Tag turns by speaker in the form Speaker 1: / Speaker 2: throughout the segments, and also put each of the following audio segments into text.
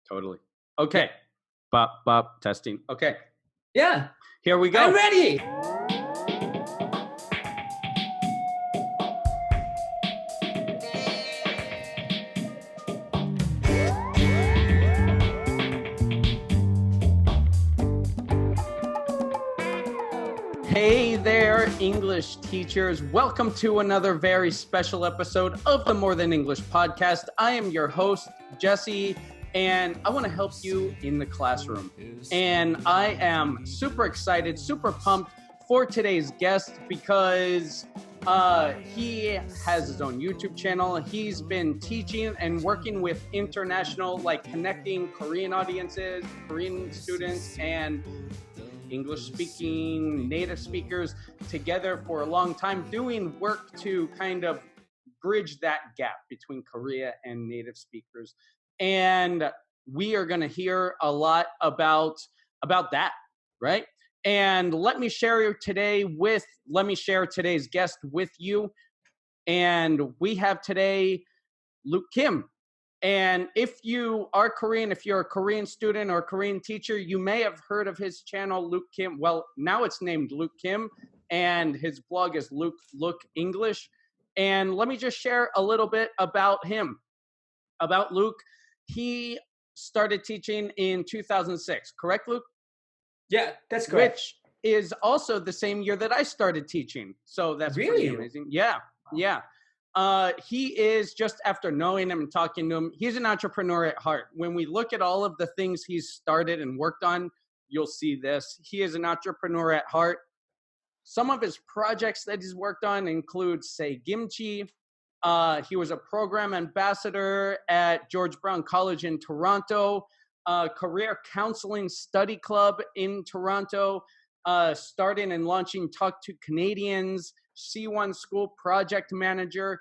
Speaker 1: Totally.
Speaker 2: Yeah.
Speaker 1: Okay. Bop, testing. Okay.
Speaker 2: Yeah.
Speaker 1: Here we go.
Speaker 2: I'm ready.
Speaker 1: Hey there, English teachers. Welcome to another very special episode of the More Than English podcast. I am your host, Jesse, and I want to help you in the classroom. And I am super excited, super pumped for today's guest because he has his own YouTube channel. He's been teaching and working with international, like connecting Korean audiences, Korean students, and English-speaking native speakers together for a long time, doing work to kind of bridge that gap between Korea and native speakers. And we are going to hear a lot about that, right? And let me share today's guest with you. And we have today Luke Kim. And if you are Korean, if you're a Korean student or a Korean teacher, you may have heard of his channel, Luke Kim. Well, now it's named Luke Kim, and his blog is Luke Look English. And let me just share a little bit about him, about Luke. He started teaching in 2006, correct, Luke?
Speaker 2: Yeah, that's correct.
Speaker 1: Which is also the same year that I started teaching. So that's
Speaker 2: really
Speaker 1: pretty amazing. Yeah. He is, just after knowing him and talking to him, he's an entrepreneur at heart. When we look at all of the things he's started and worked on, you'll see this. He is an entrepreneur at heart. Some of his projects that he's worked on include Say Kimchi. He was a program ambassador at George Brown College in Toronto, career counseling study club in Toronto, starting and launching Talk to Canadians, C1 School project manager,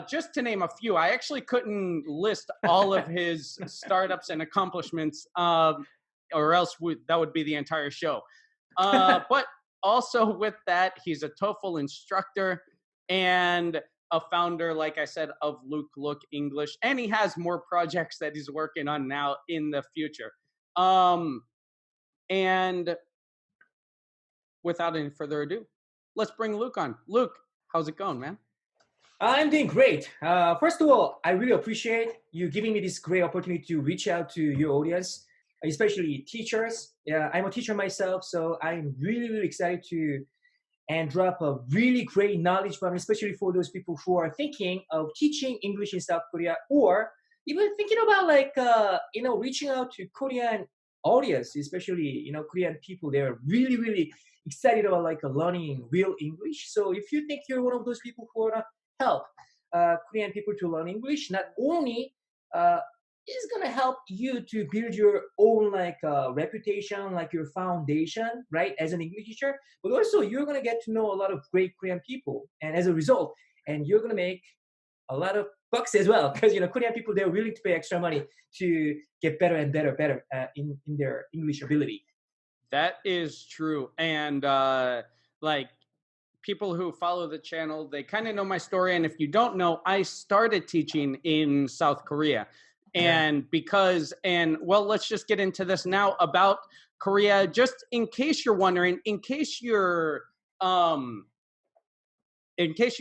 Speaker 1: just to name a few. I actually couldn't list all of his startups and accomplishments, or else that would be the entire show. But also with that, he's a TOEFL instructor and a founder, like I said, of Luke Look English. And he has more projects that he's working on now in the future. And without any further ado, let's bring Luke on. Luke, how's it going, man?
Speaker 2: I'm doing great. First of all, I really appreciate you giving me this great opportunity to reach out to your audience, especially teachers. Yeah, I'm a teacher myself, so I'm really excited to drop a really great knowledge bomb, especially for those people who are thinking of teaching English in South Korea, or even thinking about reaching out to Korean audience, especially Korean people. They're really excited about learning real English. So if you think you're one of those people who want to help Korean people to learn English, not only is going to help you to build your own reputation, like your foundation, right, as an English teacher, but also you're going to get to know a lot of great Korean people, and as a result, and you're going to make a lot of bucks as well, because Korean people, they're willing to pay extra money to get better and better in their English ability.
Speaker 1: That is true. And people who follow the channel, they kind of know my story. And if you don't know, I started teaching in South Korea. And let's just get into this now about Korea. Just in case you're wondering, in case you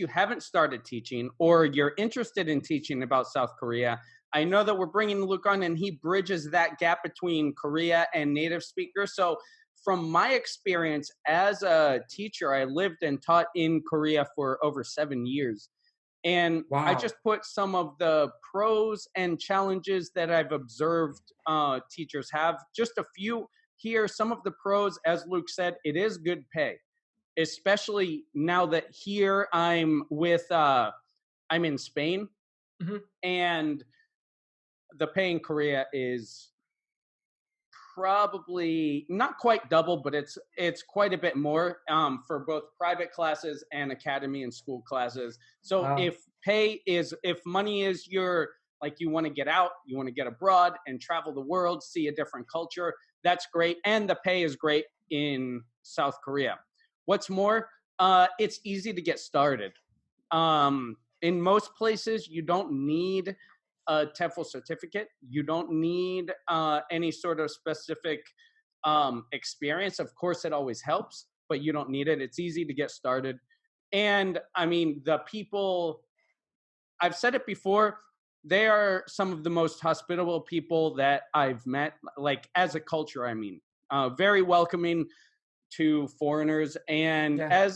Speaker 1: haven't started teaching or you're interested in teaching about South Korea, I know that we're bringing Luke on and he bridges that gap between Korea and native speakers. So from my experience as a teacher, I lived and taught in Korea for over 7 years. And
Speaker 2: wow.
Speaker 1: I just put some of the pros and challenges that I've observed teachers have. Just a few here. Some of the pros, as Luke said, it is good pay, especially now that here I'm in Spain, and the pay in Korea is probably not quite double, but it's quite a bit more for both private classes and academy and school classes. So
Speaker 2: wow.
Speaker 1: if money is you want to get out, you want to get abroad and travel the world, see a different culture, that's great. And the pay is great in South Korea. What's more, it's easy to get started. In most places, you don't need a TEFL certificate. You don't need any sort of specific experience. Of course, it always helps, but you don't need it. It's easy to get started. And I mean, the people, I've said it before, they are some of the most hospitable people that I've met, like as a culture, I mean, very welcoming to foreigners. And
Speaker 2: Yeah.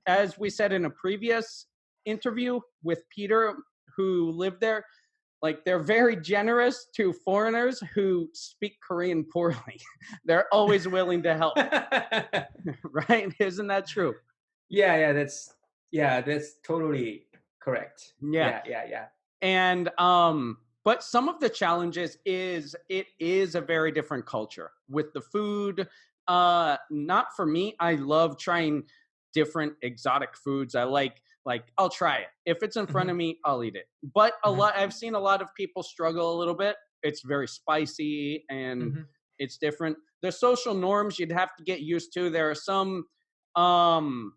Speaker 1: as we said in a previous interview with Peter, who lived there, like they're very generous to foreigners who speak Korean poorly. They're always willing to help, right? Isn't that true?
Speaker 2: That's totally correct.
Speaker 1: Yeah.
Speaker 2: Yeah.
Speaker 1: And but some of the challenges is it is a very different culture with the food. Not for me. I love trying different exotic foods. I like I'll try it. If it's in front of me, I'll eat it. But I've seen a lot of people struggle a little bit. It's very spicy and it's different. The social norms you'd have to get used to. There are some social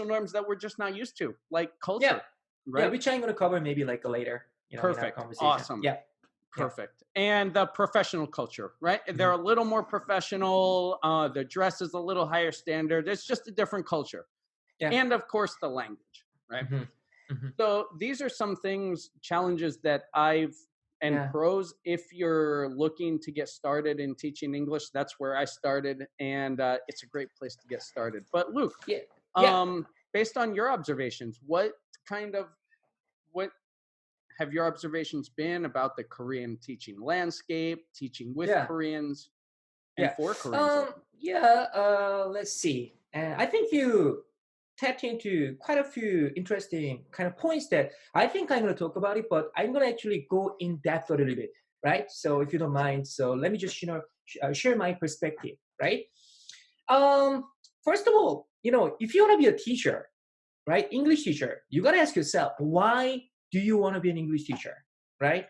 Speaker 1: norms that we're just not used to, like culture. Right?
Speaker 2: Yeah, which I'm going to cover maybe like later,
Speaker 1: Perfect.
Speaker 2: in our conversation.
Speaker 1: Awesome.
Speaker 2: Yeah.
Speaker 1: Perfect. And the professional culture, right? They're a little more professional. The dress is a little higher standard. It's just a different culture.
Speaker 2: Yeah.
Speaker 1: And of course, the language, right? So these are some challenges that pros, if you're looking to get started in teaching English, that's where I started. And it's a great place to get started. But Luke, based on your observations, what have your observations been about the Korean teaching landscape, teaching with Koreans and for Koreans?
Speaker 2: Let's see. I think you tapped into quite a few interesting kind of points that I think I'm going to talk about it, but I'm going to actually go in depth a little bit, right? So if you don't mind, so let me just share my perspective, right? First of all, if you want to be a teacher, right, English teacher, you got to ask yourself, why do you want to be an English teacher, right?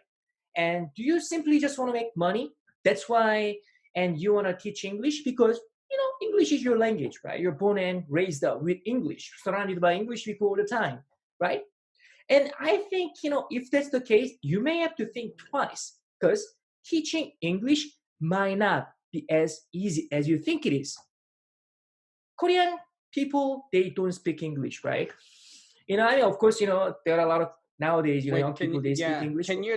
Speaker 2: And do you simply just want to make money? That's why, and you want to teach English because, English is your language, right? You're born and raised up with English, surrounded by English people all the time, right? And I think, if that's the case, you may have to think twice because teaching English might not be as easy as you think it is. Korean people, they don't speak English, right? Of course, there are a lot of nowadays, young people, they speak English.
Speaker 1: Can you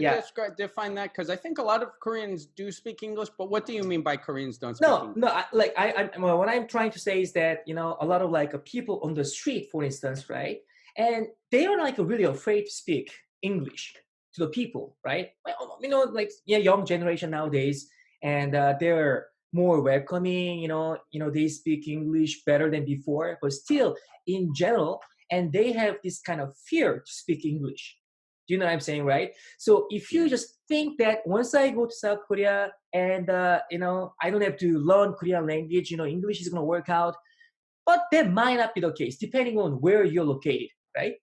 Speaker 1: define that? Because I think a lot of Koreans do speak English, but what do you mean by Koreans don't speak English?
Speaker 2: No, what I'm trying to say is that, a lot of people on the street, for instance, right? And they are really afraid to speak English to the people, right? Young generation nowadays, and they're more welcoming, they speak English better than before, but still in general, and they have this kind of fear to speak English. Do you know what I'm saying, right? So if you just think that once I go to South Korea and, I don't have to learn Korean language, English is going to work out. But that might not be the case, depending on where you're located, right?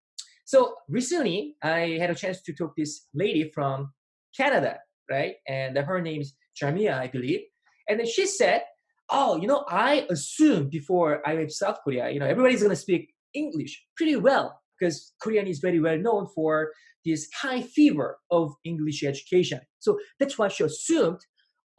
Speaker 2: So recently, I had a chance to talk to this lady from Canada, right? And her name's Jamia, I believe. And then she said, I assumed before I went to South Korea, everybody's going to speak English pretty well because Korean is very well known for this high fever of English education. So that's what she assumed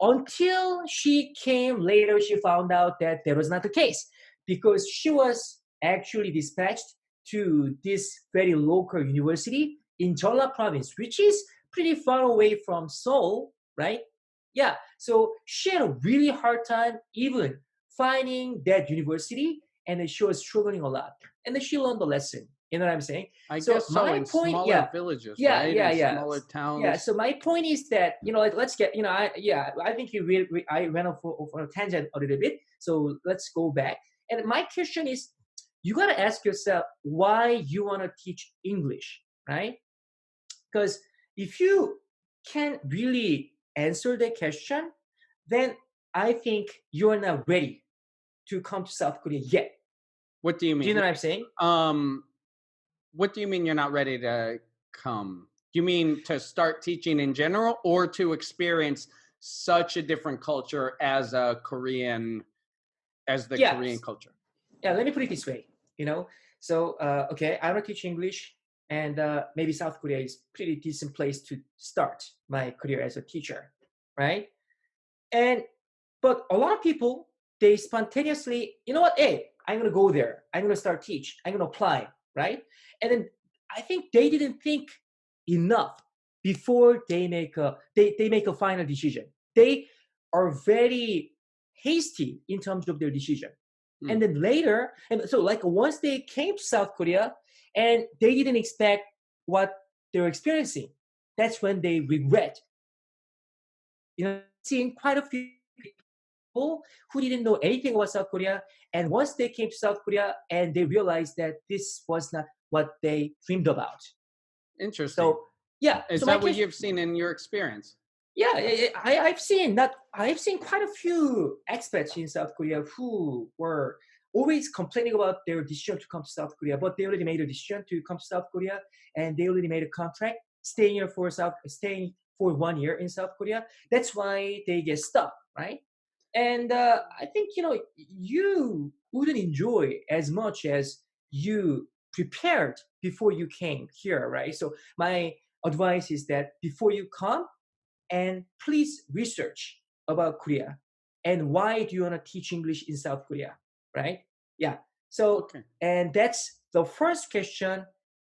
Speaker 2: until she came later, she found out that was not the case because she was actually dispatched to this very local university in Jeolla province, which is pretty far away from Seoul, right? Yeah, so she had a really hard time even finding that university, and then she was struggling a lot. And then she learned the lesson. You know what I'm saying?
Speaker 1: I guess so. In smaller villages, right? In smaller towns.
Speaker 2: Yeah. So my point is that let's get I think I went off on a tangent a little bit. So let's go back. And my question is, you gotta ask yourself why you want to teach English, right? Because if you can't really answer that question, then I think you're not ready to come to South Korea yet.
Speaker 1: What do you mean?
Speaker 2: Do you know what I'm saying?
Speaker 1: What do you mean you're not ready to come? Do you mean to start teaching in general or to experience such a different culture as the Korean culture?
Speaker 2: Yeah, let me put it this way, So, okay, I want to teach English. and maybe South Korea is pretty decent place to start my career as a teacher, right? And but a lot of people, they spontaneously, you know what, hey, I'm gonna go there, I'm gonna start teach, I'm gonna apply, right? And then I think they didn't think enough before they make a final decision. They are very hasty in terms of their decision.
Speaker 1: Hmm.
Speaker 2: And then later, and so like once they came to South Korea and they didn't expect what they were experiencing, that's when they regret. You know, seeing quite a few people who didn't know anything about South Korea, and once they came to South Korea and they realized that this was not what they dreamed about.
Speaker 1: Interesting.
Speaker 2: So yeah,
Speaker 1: Is
Speaker 2: so my
Speaker 1: that what
Speaker 2: case,
Speaker 1: you've seen in your experience?
Speaker 2: yeah, I've seen quite a few expats in South Korea who were always complaining about their decision to come to South Korea, but they already made a decision to come to South Korea, and they already made a contract staying for 1 year in South Korea. That's why they get stuck, right? And I think you wouldn't enjoy as much as you prepared before you came here, right? So my advice is that before you come, and please research about Korea and why do you want to teach English in South Korea, right? Yeah. So,
Speaker 1: Okay.
Speaker 2: and that's the first question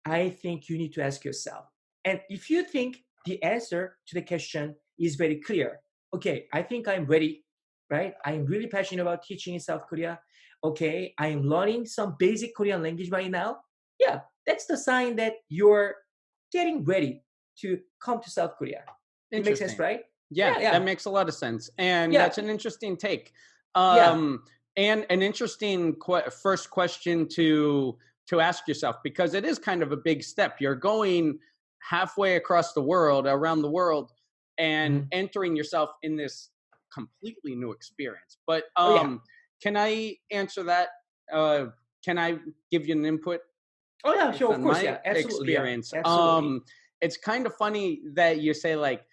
Speaker 2: I think you need to ask yourself. And if you think the answer to the question is very clear, okay, I think I'm ready, right? I'm really passionate about teaching in South Korea. Okay, I'm learning some basic Korean language right now. Yeah, that's the sign that you're getting ready to come to South Korea. It makes sense,
Speaker 1: Interesting.
Speaker 2: right?
Speaker 1: Yeah,
Speaker 2: Yeah,
Speaker 1: that
Speaker 2: yeah,
Speaker 1: makes a lot of sense. And
Speaker 2: yeah,
Speaker 1: that's an interesting take.
Speaker 2: yeah.
Speaker 1: And an interesting first question to ask yourself, because it is kind of a big step. You're going halfway across the world, around the world, and
Speaker 2: Mhm.
Speaker 1: entering yourself in this completely new experience. But
Speaker 2: Oh, yeah.
Speaker 1: can I answer that? Uh, can I give you an input
Speaker 2: Oh, yeah,
Speaker 1: based
Speaker 2: sure, of
Speaker 1: on
Speaker 2: course,
Speaker 1: my
Speaker 2: yeah. Absolutely, yeah.
Speaker 1: experience?
Speaker 2: Absolutely.
Speaker 1: It's kind of funny that you say like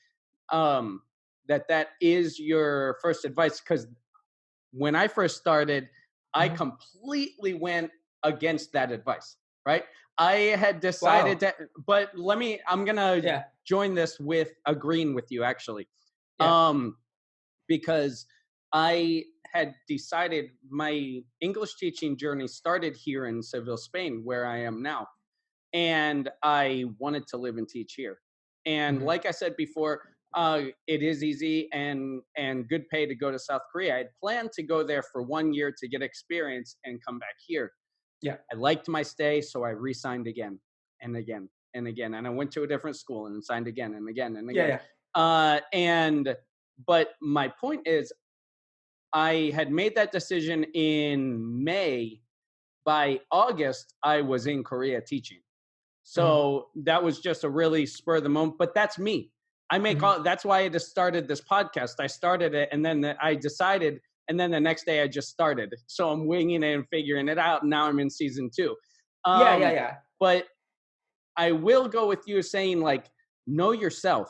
Speaker 1: um that is your first advice, because when I first started, I
Speaker 2: Mhm.
Speaker 1: completely went against that advice, right? I had decided
Speaker 2: Wow.
Speaker 1: that, but I'm gonna
Speaker 2: Yeah,
Speaker 1: join this with agreeing with you actually.
Speaker 2: yeah.
Speaker 1: um because I had decided my English teaching journey started here in Seville, Spain, where I am now, and I wanted to live and teach here. And
Speaker 2: Mhm.
Speaker 1: like I said before, it is easy and good pay to go to South Korea. I had planned to go there for 1 year to get experience and come back here.
Speaker 2: Yeah.
Speaker 1: I liked my stay, so I re-signed again and again and again, and I went to a different school and signed again and again and
Speaker 2: Yeah,
Speaker 1: again.
Speaker 2: yeah.
Speaker 1: And but my point is, I had made that decision in May. By August, I was in Korea teaching.
Speaker 2: Mhm.
Speaker 1: So that was just a really spur of the moment. But that's me. I make
Speaker 2: Mhm.
Speaker 1: all. That's why I just started this podcast. I started it, and then I decided, and then the next day I just started. So I'm winging it and figuring it out. And now I'm in season 2.
Speaker 2: Yeah, yeah,
Speaker 1: Um,
Speaker 2: yeah.
Speaker 1: but I will go with you saying like, know yourself,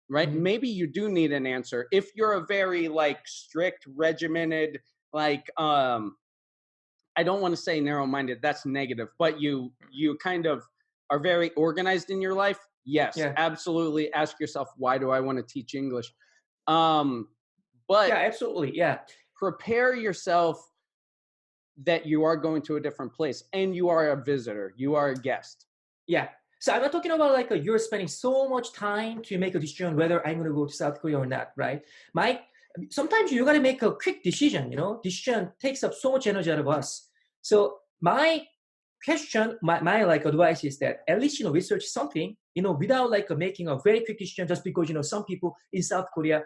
Speaker 1: right?
Speaker 2: Mhm.
Speaker 1: Maybe you do need an answer if you're a very like strict, regimented, like I don't want to say narrow-minded. That's negative, but you kind of are very organized in your life. Yes,
Speaker 2: Yeah.
Speaker 1: absolutely. Ask yourself, why do I want to teach English? Um, but
Speaker 2: Yeah, absolutely. Yeah.
Speaker 1: prepare yourself that you are going to a different place and you are a visitor. You are a guest.
Speaker 2: Yeah. So I'm not talking about like you're spending so much time to make a decision whether I'm going to go to South Korea or not, right? My Sometimes you got to make a quick decision. Decision takes up so much energy out of us. So my like advice is that at least research something without like making a very quick decision just because some people in South Korea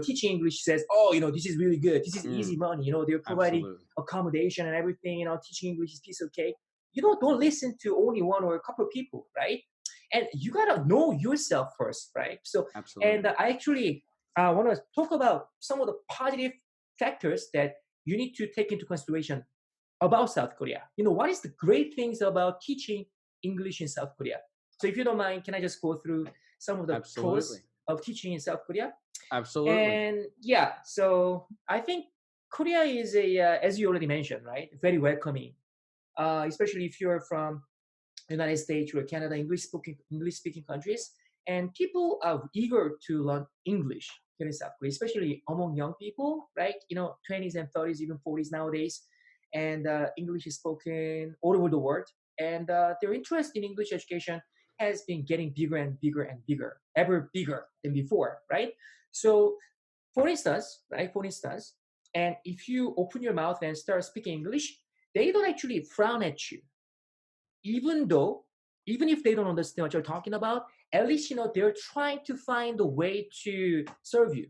Speaker 2: teaching English says, oh, this is really good, this is
Speaker 1: Mm,
Speaker 2: easy money, they're providing
Speaker 1: absolutely.
Speaker 2: accommodation and everything, teaching English is piece of cake. Don't listen to only one or a couple of people, right? And you gotta know yourself first, right? So, and
Speaker 1: Absolutely.
Speaker 2: I actually want to talk about some of the positive factors that you need to take into consideration about South Korea. What is the great things about teaching English in South Korea? So if you don't mind, can I just go through some of the
Speaker 1: Absolutely.
Speaker 2: pros of teaching in South Korea?
Speaker 1: Absolutely.
Speaker 2: And yeah, so I think Korea is as you already mentioned, right? Very welcoming, especially if you're from United States or Canada, English speaking countries, and people are eager to learn English here in South Korea, especially among young people, right? 20s and 30s, even 40s nowadays, and English is spoken all over the world, and their interest in English education has been getting bigger and bigger and bigger, ever bigger than before, right? So, for instance, right? For instance, and if you open your mouth and start speaking English, they don't actually frown at you, even though, even if they don't understand what you're talking about, at least they're trying to find a way to serve you.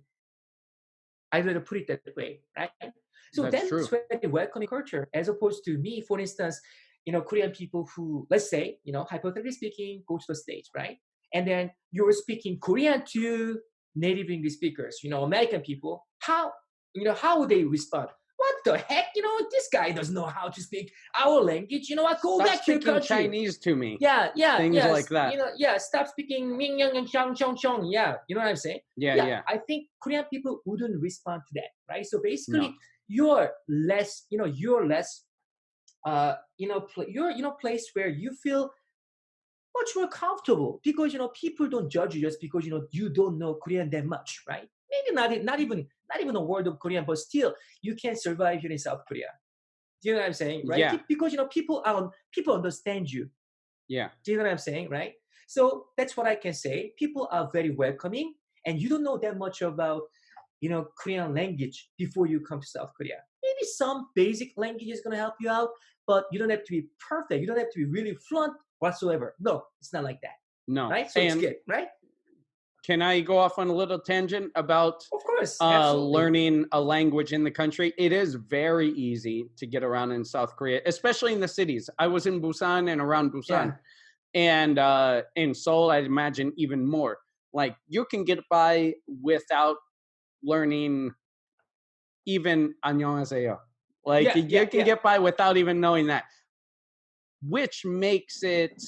Speaker 2: I'd rather put it that way, right? So
Speaker 1: That's
Speaker 2: that's
Speaker 1: true.
Speaker 2: very welcoming culture, as opposed to me, for instance, Korean people who, let's say, hypothetically speaking, go to the States, right? And then you're speaking Korean to native English speakers, American people. How would they respond? What the heck? This guy doesn't know how to speak our language. You know what? Go
Speaker 1: Stop
Speaker 2: back to your
Speaker 1: speaking
Speaker 2: country.
Speaker 1: Chinese to me.
Speaker 2: Yeah,
Speaker 1: Things
Speaker 2: yeah.
Speaker 1: like that.
Speaker 2: Stop speaking Ming Yang and Xiang Xiang Xiang. Yeah, you know what I'm saying?
Speaker 1: Yeah.
Speaker 2: I think Korean people wouldn't respond to that, right? So basically,
Speaker 1: No.
Speaker 2: you're less, place where you feel much more comfortable because people don't judge you just because you don't know Korean that much, right? Maybe not even a word of Korean, but still you can survive here in South Korea. Do you know what I'm saying, right?
Speaker 1: Yeah.
Speaker 2: Because people understand you.
Speaker 1: Yeah.
Speaker 2: Do you know what I'm saying, right? So that's what I can say. People are very welcoming, and you don't know that much about Korean language before you come to South Korea. Maybe some basic language is gonna help you out, but you don't have to be perfect. You don't have to be really fluent whatsoever. No, it's not like that.
Speaker 1: No.
Speaker 2: Right? So it's good, right?
Speaker 1: Can I go off on a little tangent about
Speaker 2: Of course, absolutely.
Speaker 1: learning a language in the country? It is very easy to get around in South Korea, especially in the cities. I was in Busan and around Busan. And in Seoul, I'd imagine even more. Like, you can get by without learning even 안녕하세요. Like, you can get by without even knowing that, which makes it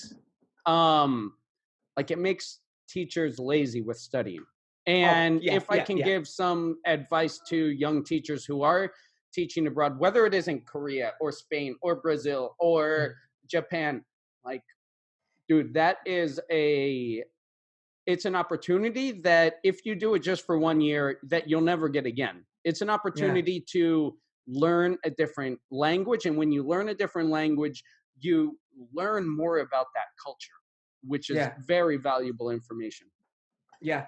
Speaker 1: it makes teachers lazy with studying. And if I can give some advice to young teachers who are teaching abroad, whether it is in Korea or Spain or Brazil or Japan, like, dude, that is it's an opportunity that if you do it just for 1 year, that you'll never get again. It's an opportunity to learn a different language. And when you learn a different language, you learn more about that culture, which is very valuable information.
Speaker 2: Yeah.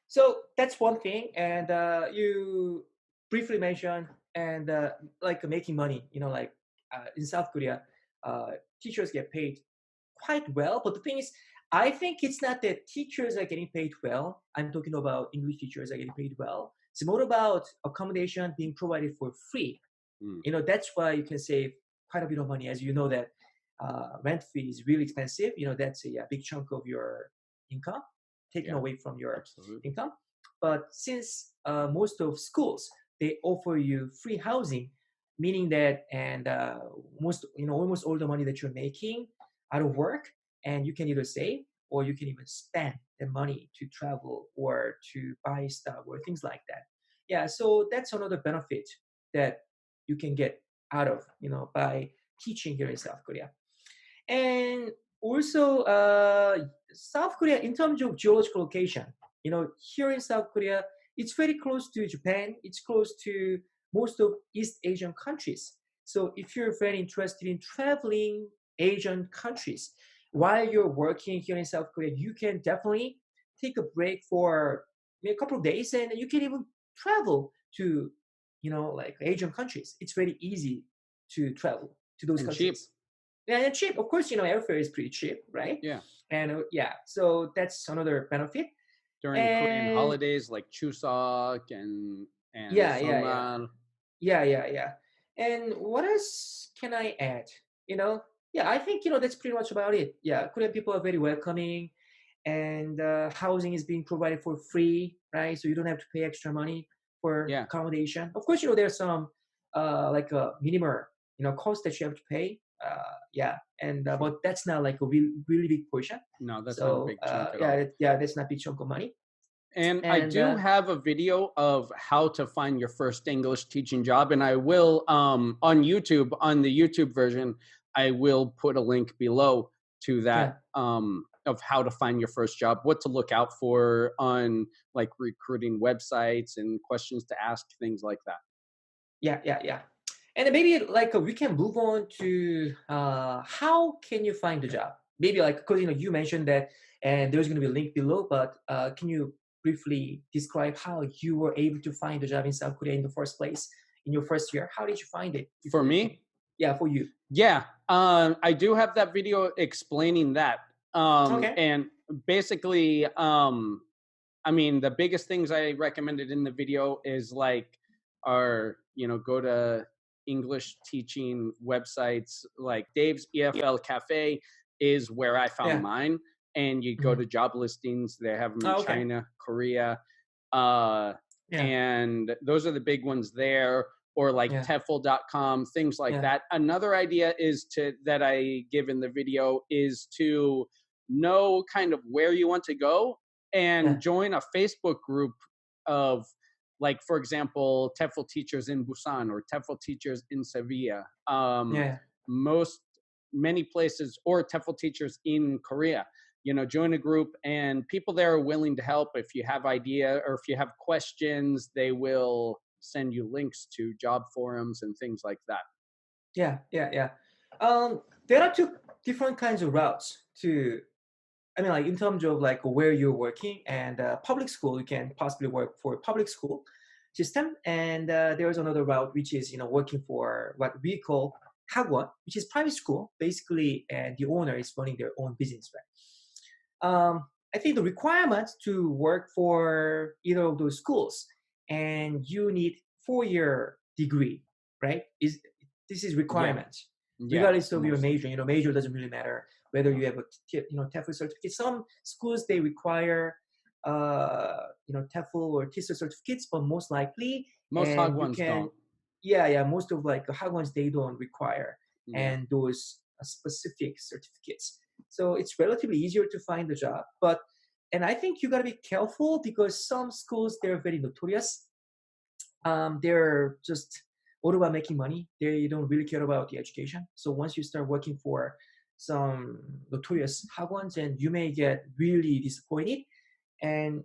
Speaker 2: So that's one thing. And you briefly mentioned, and making money, in South Korea, teachers get paid quite well. But the thing is, I think it's not that teachers are getting paid well. I'm talking about English teachers are getting paid well. It's more about accommodation being provided for free. That's why you can save quite a bit of money. As you know that rent fee is really expensive. That's a big chunk of your income taken away from your income. But since most of schools, they offer you free housing, meaning that, and almost all the money that you're making out of work, and you can either save or you can even spend the money to travel or to buy stuff or things like that. Yeah, so that's another benefit that you can get out of, by teaching here in South Korea. And also, South Korea, in terms of geological location, here in South Korea, it's very close to Japan. It's close to most of East Asian countries. So if you're very interested in traveling Asian countries while you're working here in South Korea, you can definitely take a break for a couple of days, and you can even travel to, Asian countries. It's very easy to travel to those countries.
Speaker 1: Cheap.
Speaker 2: Yeah, and cheap. Of course, airfare is pretty cheap, right?
Speaker 1: Yeah.
Speaker 2: And so that's another benefit.
Speaker 1: During Korean holidays like Chuseok and
Speaker 2: Seongal. Yeah. And what else can I add? I think that's pretty much about it. Yeah, Korean people are very welcoming, and housing is being provided for free, right? So you don't have to pay extra money for accommodation. Of course, there's some like a minimum cost that you have to pay. But that's not like a really big portion.
Speaker 1: No, that's not a big chunk at all.
Speaker 2: That's not a big chunk of money.
Speaker 1: And I do have a video of how to find your first English teaching job, and I will on YouTube, on the YouTube version, I will put a link below to that,
Speaker 2: yeah,
Speaker 1: of how to find your first job, what to look out for on like recruiting websites and questions to ask, things like that.
Speaker 2: yeah, yeah, yeah. And then maybe like we can move on to how can you find the job? Maybe like because you mentioned that, and there's going to be a link below. But can you briefly describe how you were able to find the job in South Korea in the first place in your first year? How did you find it?
Speaker 1: For me,
Speaker 2: Yeah, for you.
Speaker 1: yeah, I do have that video explaining that.
Speaker 2: Okay.
Speaker 1: And basically, I mean, the biggest things I recommended in the video is like, go to English teaching websites like Dave's EFL Cafe is where I found
Speaker 2: Yeah.
Speaker 1: mine. And you go
Speaker 2: Hmm.
Speaker 1: to job listings, they have them in
Speaker 2: Oh, okay.
Speaker 1: China, Korea, uh,
Speaker 2: Yeah.
Speaker 1: and those are the big ones there, or like
Speaker 2: Yeah.
Speaker 1: TEFL.com, things like
Speaker 2: Yeah.
Speaker 1: that. Another idea is that I give in the video is to know kind of where you want to go and
Speaker 2: Yeah.
Speaker 1: join a Facebook group of, like, for example, TEFL teachers in Busan or TEFL teachers in Sevilla.
Speaker 2: Yeah.
Speaker 1: Most Many places, or TEFL teachers in Korea. Join a group, and people there are willing to help. If you have idea or if you have questions, they will send you links to job forums and things like that.
Speaker 2: Yeah. Yeah. Yeah. There are two different kinds of routes to. I mean, like in terms of like where you're working and public school, you can possibly work for a public school system, and there's another route which is working for what we call hagwon, which is private school basically, and the owner is running their own business, right? I think the requirements to work for either of those schools, and you need 4-year degree, right? This is
Speaker 1: Yeah,
Speaker 2: requirements
Speaker 1: yeah,
Speaker 2: regardless of your
Speaker 1: most.
Speaker 2: major. Major doesn't really matter whether you have a TEFL certificate. Some schools they require TEFL or TESOL certificates, but most likely,
Speaker 1: Most hog
Speaker 2: and you
Speaker 1: ones
Speaker 2: can,
Speaker 1: don't.
Speaker 2: yeah, yeah, most of like the hard ones they don't require,
Speaker 1: Yeah.
Speaker 2: and those specific certificates. So it's relatively easier to find the job, but and I think you gotta be careful because some schools they're very notorious. They're just all about making money. They don't really care about the education. So once you start working for some notorious hard ones, and you may get really disappointed. And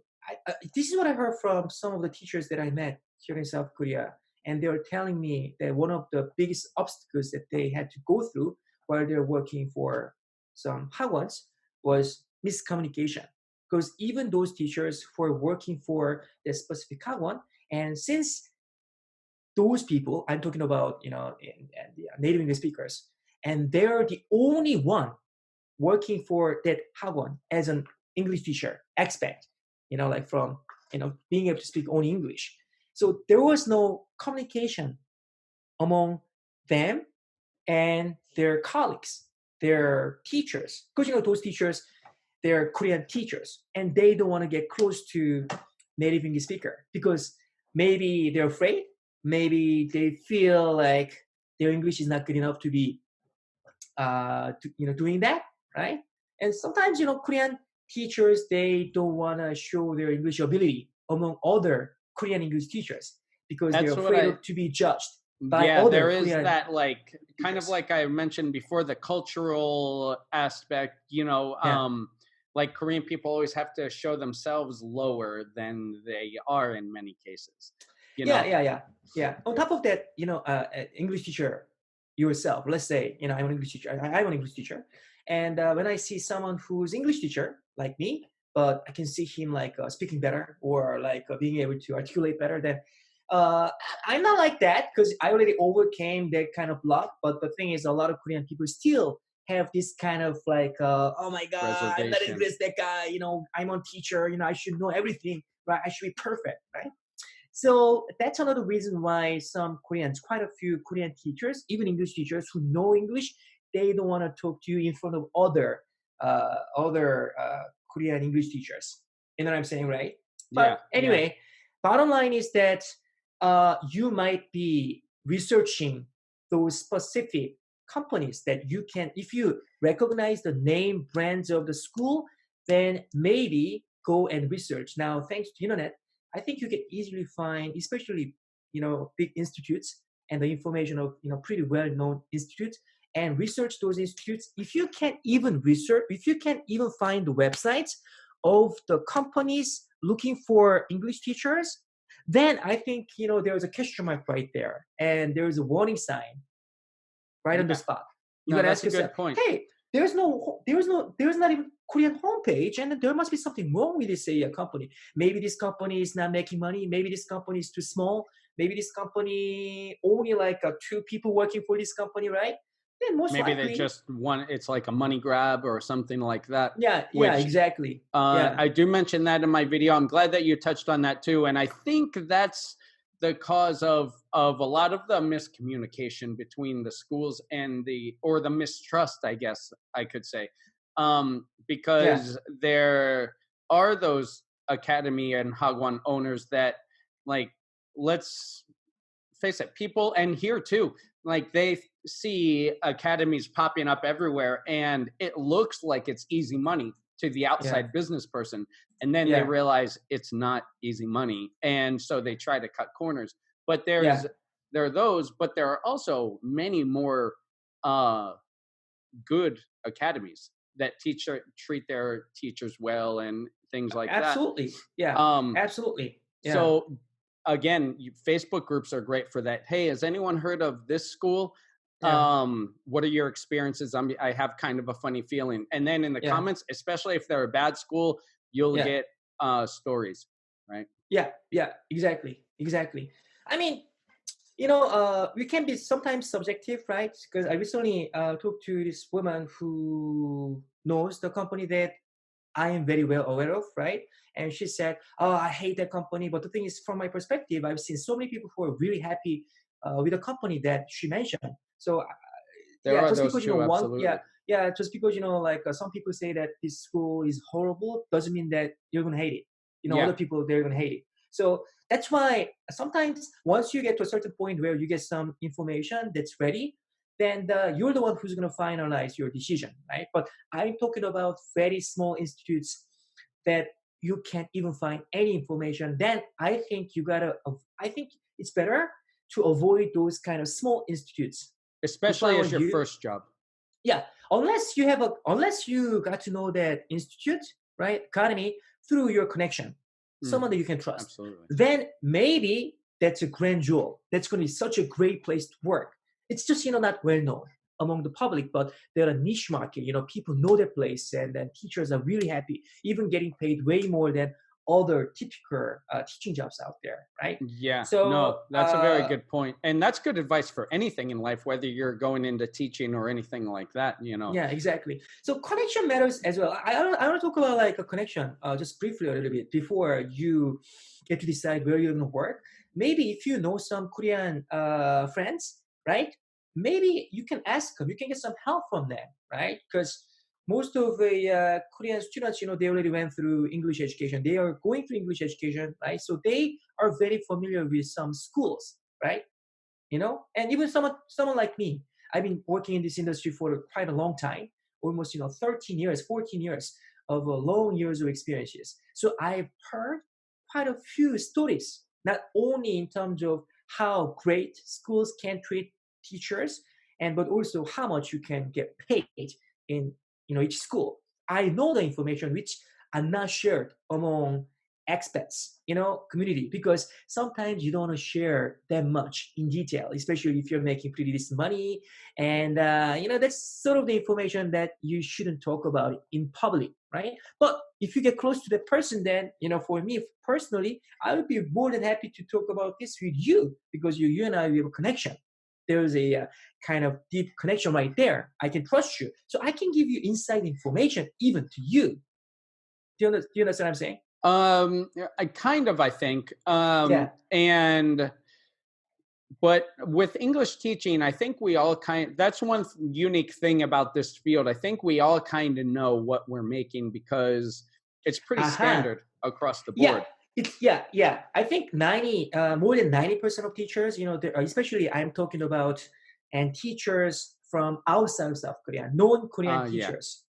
Speaker 2: this is what I heard from some of the teachers that I met here in South Korea. And they were telling me that one of the biggest obstacles that they had to go through while they're working for some hard ones was miscommunication. Because even those teachers who are working for the specific hard one, and since those people I'm talking about, the native English speakers, and they're the only one working for that Hagwon as an English teacher, expat, like from, being able to speak only English. So there was no communication among them and their colleagues, their teachers, because those teachers, they're Korean teachers, and they don't want to get close to native English speaker because maybe they're afraid, maybe they feel like their English is not good enough to be, doing that, right? And sometimes, Korean teachers they don't want to show their English ability among other Korean English teachers because they're
Speaker 1: That's what
Speaker 2: afraid
Speaker 1: I
Speaker 2: of to be judged by
Speaker 1: Yeah,
Speaker 2: other
Speaker 1: there is
Speaker 2: Korean
Speaker 1: that, like, kind of
Speaker 2: teachers.
Speaker 1: like I mentioned before, the cultural aspect,
Speaker 2: Yeah.
Speaker 1: like Korean people always have to show themselves lower than they are in many cases, you
Speaker 2: Yeah,
Speaker 1: know?
Speaker 2: yeah, yeah, yeah. On top of that, English teacher yourself. Let's say, I'm an English teacher. I'm an English teacher, and when I see someone who's English teacher like me, but I can see him like speaking better or like being able to articulate better, then uh, I'm not like that because I already overcame that kind of block. But the thing is, a lot of Korean people still have this kind of like, oh my God, I'm not as good
Speaker 1: Reservation.
Speaker 2: as that guy. I'm a teacher. I should know everything. Right? I should be perfect. Right? So that's another reason why some Koreans, quite a few Korean teachers, even English teachers who know English, they don't want to talk to you in front of other Korean English teachers. You know what I'm saying, right? But
Speaker 1: Yeah, yeah.
Speaker 2: anyway, bottom line is that you might be researching those specific companies that you can, if you recognize the name brands of the school, then maybe go and research. Now, thanks to the internet, I think you can easily find, especially big institutes and the information of pretty well-known institutes. and research those institutes. If you can't even research, if you can't even find the websites of the companies looking for English teachers, then I think, there's a question mark right there, and there's a warning sign right on the
Speaker 1: Yeah.
Speaker 2: spot. You
Speaker 1: No,
Speaker 2: gotta
Speaker 1: that's
Speaker 2: ask
Speaker 1: a
Speaker 2: yourself,
Speaker 1: good point.
Speaker 2: hey, there's not even Korean homepage, and there must be something wrong with this company. Maybe this company is not making money. Maybe this company is too small. Maybe this company only like 2 people working for this company, right? Then most
Speaker 1: Maybe they
Speaker 2: likely,
Speaker 1: just want, it's like a money grab or something like that.
Speaker 2: yeah,
Speaker 1: Which
Speaker 2: exactly, yeah,
Speaker 1: I do mention that in my video. I'm glad that you touched on that too. And I think that's the cause of a lot of the miscommunication between the schools and or the mistrust, I guess I could say.
Speaker 2: yeah,
Speaker 1: Because there are those academy and hagwon owners that, like, let's face it, people, and here too, like, they see academies popping up everywhere and it looks like it's easy money to the
Speaker 2: yeah,
Speaker 1: outside business person, and then they
Speaker 2: yeah,
Speaker 1: realize it's not easy money, and so they try to cut corners. But
Speaker 2: yeah.
Speaker 1: there are those, but there are also many more uh good academies that treat their teachers well and things like that.
Speaker 2: Absolutely, yeah,
Speaker 1: um
Speaker 2: absolutely, yeah,
Speaker 1: so again, Facebook groups are great for that. Hey, has anyone heard of this school?
Speaker 2: yeah,
Speaker 1: What are your experiences? I have kind of a funny feeling. And then in the
Speaker 2: yeah,
Speaker 1: comments, especially if they're a bad school, you'll
Speaker 2: yeah.
Speaker 1: get stories, right?
Speaker 2: Yeah, yeah, exactly, exactly. I mean, we can be sometimes subjective, right? Because I recently talked to this woman who knows the company that I am very well aware of, right? And she said, "Oh, I hate that company." But the thing is, from my perspective, I've seen so many people who are really happy with the company that she mentioned. So
Speaker 1: There
Speaker 2: yeah,
Speaker 1: are
Speaker 2: just
Speaker 1: those
Speaker 2: because
Speaker 1: too,
Speaker 2: yeah,
Speaker 1: absolutely.
Speaker 2: yeah, just because like some people say that this school is horrible doesn't mean that you're gonna hate it.
Speaker 1: Yeah,
Speaker 2: Other people they're gonna hate it. So that's why sometimes once you get to a certain point where you get some information that's ready, then you're the one who's gonna finalize your decision, right? But I'm talking about very small institutes that you can't even find any information. Then I think I think it's better to avoid those kind of small institutes. If I
Speaker 1: especially
Speaker 2: were
Speaker 1: as your
Speaker 2: you,
Speaker 1: first job.
Speaker 2: yeah, unless you got to know that institute, right, academy through your connection,
Speaker 1: Mm,
Speaker 2: someone that you can trust,
Speaker 1: absolutely.
Speaker 2: then maybe that's a grand jewel. That's going to be such a great place to work. It's just not well known among the public, but they're a niche market. People know their place, and then teachers are really happy, even getting paid way more than other typical teaching jobs out there, right?
Speaker 1: Yeah,
Speaker 2: So
Speaker 1: no, that's a very good point. And that's good advice for anything in life, whether you're going into teaching or anything like that.
Speaker 2: yeah, exactly. So connection matters as well. I want to talk about like a connection, just briefly a little bit before you get to decide where you're going to work. Maybe if you know some Korean friends, right? Maybe you can ask them. You can get some help from them, right? Because most of the Korean students, they already went through English education. They are going through English education, right? So they are very familiar with some schools, right? And even someone like me, I've been working in this industry for quite a long time, almost 13 years, 14 years of long years of experiences. So I've heard quite a few stories, not only in terms of how great schools can treat teachers, and but also how much you can get paid in each school. I know the information which are not shared among expats, community, because sometimes you don't want to share that much in detail, especially if you're making pretty decent money. And, that's sort of the information that you shouldn't talk about in public, right? But if you get close to the person, then, for me personally, I would be more than happy to talk about this with you because you and I, we have a connection. There's a kind of deep connection right there. I can trust you. So I can give you inside information even to you. Do you understand what I'm saying?
Speaker 1: I think.
Speaker 2: Yeah.
Speaker 1: And but with English teaching, I think we all that's one unique thing about this field. I think we all kind of know what we're making because it's pretty
Speaker 2: Aha.
Speaker 1: standard across the
Speaker 2: Yeah.
Speaker 1: board.
Speaker 2: Yeah. I think more than 90% of teachers, especially I'm talking about, and teachers from outside of South Korea,
Speaker 1: Yeah, yeah,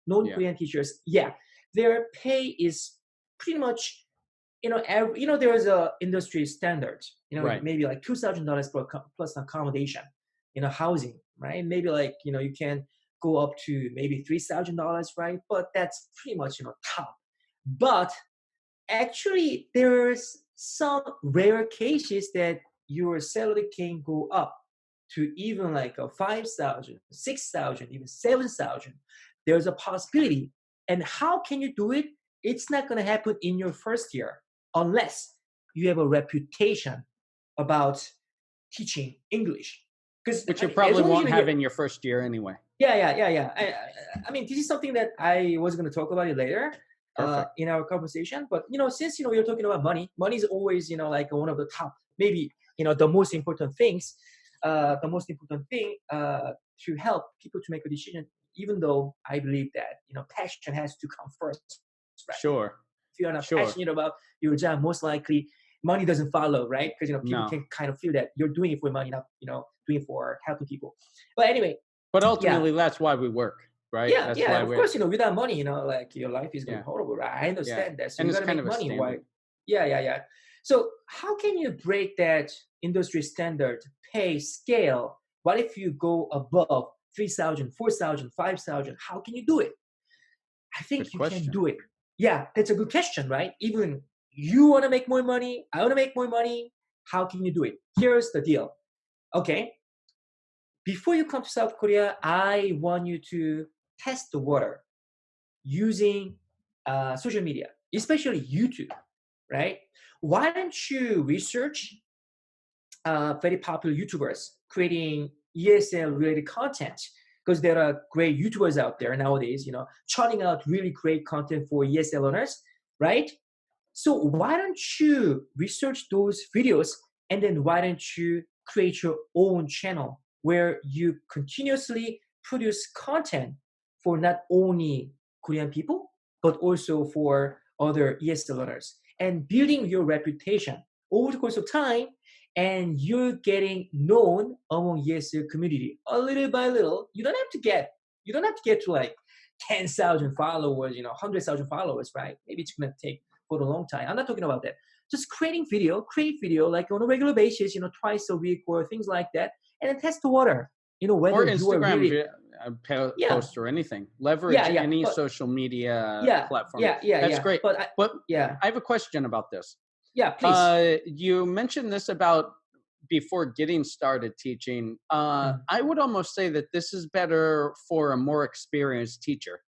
Speaker 2: non-Korean teachers, yeah, their pay is pretty much, there is a industry standard,
Speaker 1: right.
Speaker 2: maybe like $2,000 plus accommodation. housing, right? Maybe like, you can go up to maybe $3,000, right? But that's pretty much, top. But actually, there's some rare cases that your salary can go up to even like a 5,000, 6,000, even 7,000. There's a possibility. And how can you do it? It's not going to happen in your first year unless you have a reputation about teaching English. Because
Speaker 1: Which you probably won't have in your first year anyway.
Speaker 2: Yeah. I mean, this is something that I was going to talk about it later in our conversation. But, since, we're talking about money is always, like one of the top, maybe, the most important things, the most important thing to help people to make a decision, even though I believe that, passion has to come first. Right?
Speaker 1: Sure.
Speaker 2: If you're not passionate about your job, most likely money doesn't follow, right? Because, people can kind of feel that you're doing it for money, not, doing it for helping people. But anyway.
Speaker 1: But ultimately, that's why we work, right?
Speaker 2: That's why of course, without money, like your life is going to be horrible, right? I understand that. So
Speaker 1: and
Speaker 2: you got to make money. Why? Yeah. So how can you break that industry standard pay scale? What if you go above 3,000, 4,000, 5,000? How can you do it? I think you can do it. Yeah, that's a good question, right? Even you want to make more money, I want to make more money. How can you do it? Here's the deal. Okay. Before you come to South Korea, I want you to test the water using social media, especially YouTube, right? Why don't you research very popular YouTubers creating ESL-related content? Because there are great YouTubers out there nowadays, churning out really great content for ESL learners, right? So why don't you research those videos, and then why don't you create your own channel where you continuously produce content for not only Korean people, but also for other ESL learners, and building your reputation over the course of time, and you're getting known among ESL community a little by little. You don't have to get to like 10,000 followers, 100,000 followers, right? Maybe it's gonna take for a long time. I'm not talking about that. Just create video like on a regular basis, twice a week or things like that, and then test the water. Whether
Speaker 1: or Instagram
Speaker 2: you are really,
Speaker 1: post or anything. Leverage any social media platform. That's great. But I have a question about this.
Speaker 2: Yeah, please.
Speaker 1: You mentioned this about before getting started teaching. I would almost say that this is better for a more experienced teacher.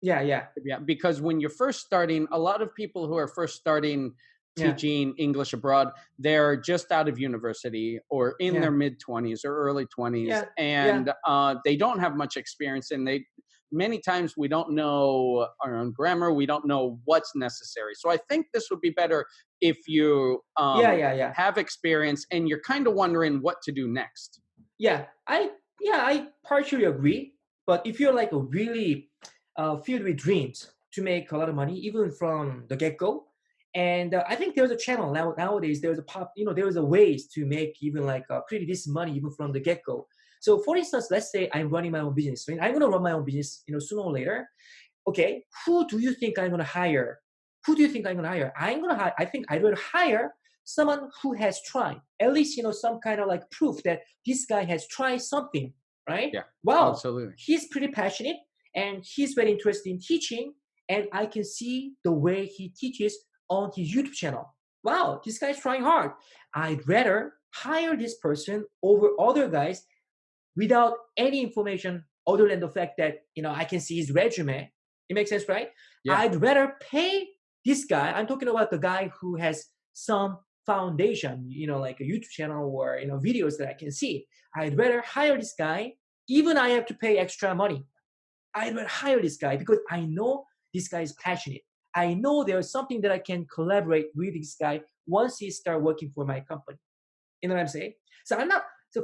Speaker 2: Yeah.
Speaker 1: Because when you're first starting, a lot of people who are first starting teaching English abroad, they're just out of university or in their mid-20s or early 20s, and they don't have much experience, and many times we don't know our own grammar, we don't know what's necessary. So I think this would be better if you have experience and you're kind of wondering what to do next.
Speaker 2: I partially agree. But if you're like a really filled with dreams to make a lot of money, even from the get-go, and I think there's a channel nowadays. There's a ways to make even like pretty decent money even from the get-go. So for instance, let's say I'm running my own business. I'm going to run my own business, sooner or later. Okay, who do you think I'm going to hire? I think I will hire someone who has tried, at least, some kind of like proof that this guy has tried something, right?
Speaker 1: Yeah,
Speaker 2: wow,
Speaker 1: absolutely.
Speaker 2: He's pretty passionate and he's very interested in teaching, and I can see the way he teaches on his YouTube channel. Wow, this guy's trying hard. I'd rather hire this person over other guys without any information other than the fact that, I can see his resume. It makes sense, right? Yeah. I'd rather pay this guy. I'm talking about the guy who has some foundation, like a YouTube channel or, videos that I can see. I'd rather hire this guy, even I have to pay extra money. I'd rather hire this guy because I know this guy is passionate. I know there's something that I can collaborate with this guy once he starts working for my company. You know what I'm saying? So I'm not. So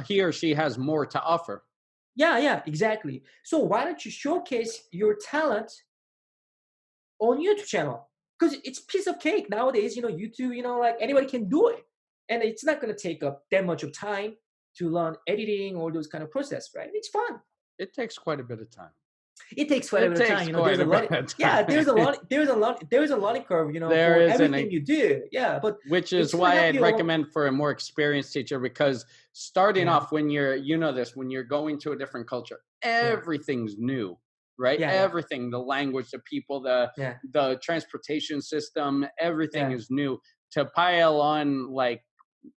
Speaker 1: he or she has more to offer.
Speaker 2: Yeah, exactly. So why don't you showcase your talent on YouTube channel? Because it's piece of cake nowadays. YouTube. Like anybody can do it, and it's not going to take up that much of time to learn editing or those kind of process, right? It's fun.
Speaker 1: It takes quite a bit of time.
Speaker 2: it takes quite a
Speaker 1: It
Speaker 2: bit of
Speaker 1: takes
Speaker 2: time.
Speaker 1: quite
Speaker 2: There's a
Speaker 1: a
Speaker 2: lot.
Speaker 1: bit of
Speaker 2: Yeah,
Speaker 1: time.
Speaker 2: there's a learning curve.
Speaker 1: There
Speaker 2: For
Speaker 1: isn't
Speaker 2: everything
Speaker 1: a,
Speaker 2: you do. Yeah, but
Speaker 1: which is
Speaker 2: it's gonna
Speaker 1: why
Speaker 2: help
Speaker 1: I'd
Speaker 2: you along.
Speaker 1: recommend for a more experienced teacher, because starting
Speaker 2: Yeah,
Speaker 1: off when you're, you know this, when you're going to a different culture,
Speaker 2: yeah,
Speaker 1: everything's new, right?
Speaker 2: yeah, yeah,
Speaker 1: Everything, the language, the people, the
Speaker 2: yeah,
Speaker 1: the transportation system, everything
Speaker 2: yeah,
Speaker 1: is new. To pile on like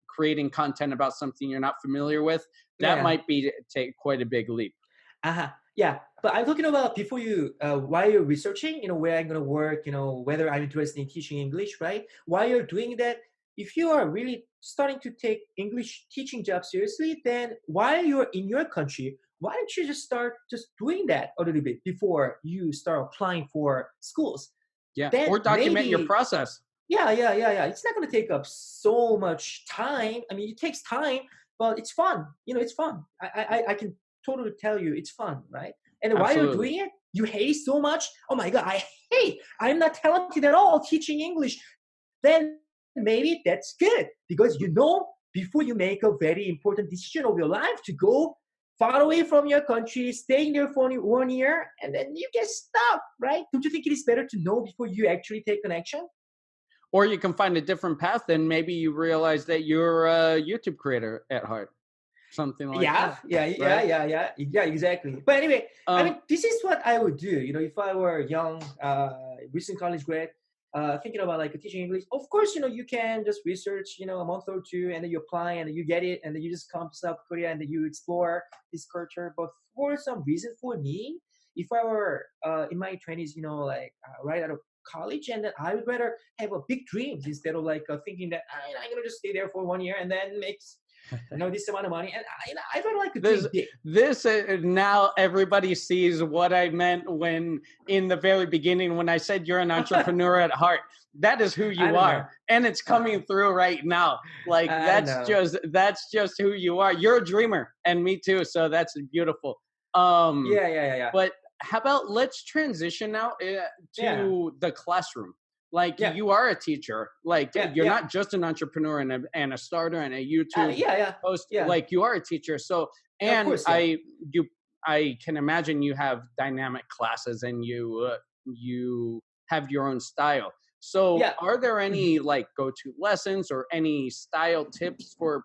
Speaker 1: creating content about something you're not familiar with, that
Speaker 2: yeah.
Speaker 1: might be take quite a big leap.
Speaker 2: Uh-huh. Yeah, but I'm talking about before you, while you're researching, where I'm gonna work, whether I'm interested in teaching English, right? While you're doing that, if you are really starting to take English teaching job seriously, then while you're in your country, why don't you just start just doing that a little bit before you start applying for schools?
Speaker 1: Yeah,
Speaker 2: Then
Speaker 1: or document your
Speaker 2: maybe,
Speaker 1: process.
Speaker 2: yeah, yeah, yeah, yeah. It's not gonna take up so much time. I mean, it takes time, but it's fun. It's fun. I can totally tell you, it's fun, right? And while you're
Speaker 1: Absolutely.
Speaker 2: doing it, you hate so much. Oh my god, I hate. I'm not talented at all teaching English. Then maybe that's good because before you make a very important decision of your life to go far away from your country, staying there for 1 year, and then you get stuck, right? Don't you think it is better to know before you actually take an action?
Speaker 1: Or you can find a different path, and maybe you realize that you're a YouTube creator at heart, something like
Speaker 2: Yeah,
Speaker 1: that,
Speaker 2: yeah, yeah,
Speaker 1: right?
Speaker 2: yeah, yeah, yeah, exactly. But anyway, I
Speaker 1: Um,
Speaker 2: mean, this is what I would do. If I were young, recent college grad, thinking about like teaching English. Of course, you can just research, a month or two, and then you apply, and then you get it, and then you just come to South Korea, and then you explore this culture. But for some reason, for me, if I were in my 20s, right out of college, and then I would rather have a big dreams instead of like thinking that I'm gonna just stay there for 1 year and then make this amount of money. And I don't like to
Speaker 1: this
Speaker 2: dream big.
Speaker 1: this now everybody sees what I meant when in the very beginning when I said you're an entrepreneur at heart. That is who
Speaker 2: I
Speaker 1: you
Speaker 2: don't know.
Speaker 1: are, and it's
Speaker 2: Uh,
Speaker 1: coming through right now. Like
Speaker 2: I don't know.
Speaker 1: that's just who you are. You're a dreamer, and me too. So that's beautiful. Um,
Speaker 2: Yeah, yeah, yeah, yeah,
Speaker 1: but how about let's transition now
Speaker 2: yeah,
Speaker 1: to the classroom. Like
Speaker 2: yeah,
Speaker 1: you are a teacher. Like
Speaker 2: yeah,
Speaker 1: you're
Speaker 2: yeah,
Speaker 1: not just an entrepreneur and a starter and a YouTube
Speaker 2: yeah, yeah,
Speaker 1: host.
Speaker 2: yeah.
Speaker 1: Like you are a teacher. So
Speaker 2: Of
Speaker 1: and
Speaker 2: course, yeah,
Speaker 1: you I can imagine you have dynamic classes and you have your own style. So
Speaker 2: yeah.
Speaker 1: are there
Speaker 2: Mhm.
Speaker 1: any like go-to lessons or any style tips for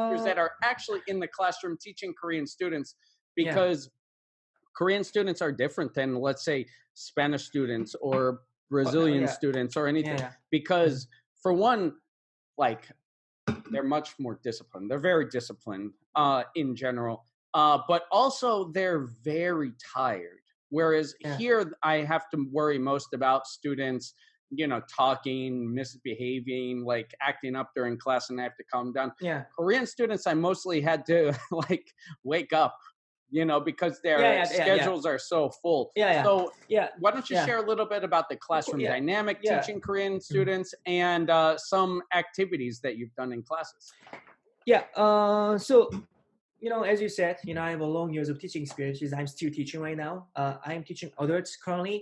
Speaker 1: teachers
Speaker 2: Uh,
Speaker 1: that are actually in the classroom teaching Korean students?
Speaker 2: yeah.
Speaker 1: Because Korean students are different than, let's say, Spanish students or Brazilian
Speaker 2: Yeah,
Speaker 1: students or
Speaker 2: yeah,
Speaker 1: anything.
Speaker 2: yeah. Mhm.
Speaker 1: Because, for one, like they're much more disciplined. They're very disciplined in general, but also they're very tired. Whereas
Speaker 2: Yeah,
Speaker 1: here, I have to worry most about students, talking, misbehaving, like acting up during class, and I have to calm down.
Speaker 2: yeah,
Speaker 1: Korean students, I mostly had to like wake up, because
Speaker 2: yeah,
Speaker 1: their
Speaker 2: yeah, yeah, yeah,
Speaker 1: schedules are so full.
Speaker 2: yeah, yeah,
Speaker 1: So
Speaker 2: yeah,
Speaker 1: why don't you
Speaker 2: yeah.
Speaker 1: share a little bit about the
Speaker 2: Of course,
Speaker 1: classroom
Speaker 2: yeah,
Speaker 1: dynamic
Speaker 2: yeah.
Speaker 1: teaching Korean
Speaker 2: Mhm.
Speaker 1: students and some activities that you've done in classes?
Speaker 2: Yeah. So as you said, I have a long years of teaching experiences. I'm still teaching right now. I'm teaching adults currently,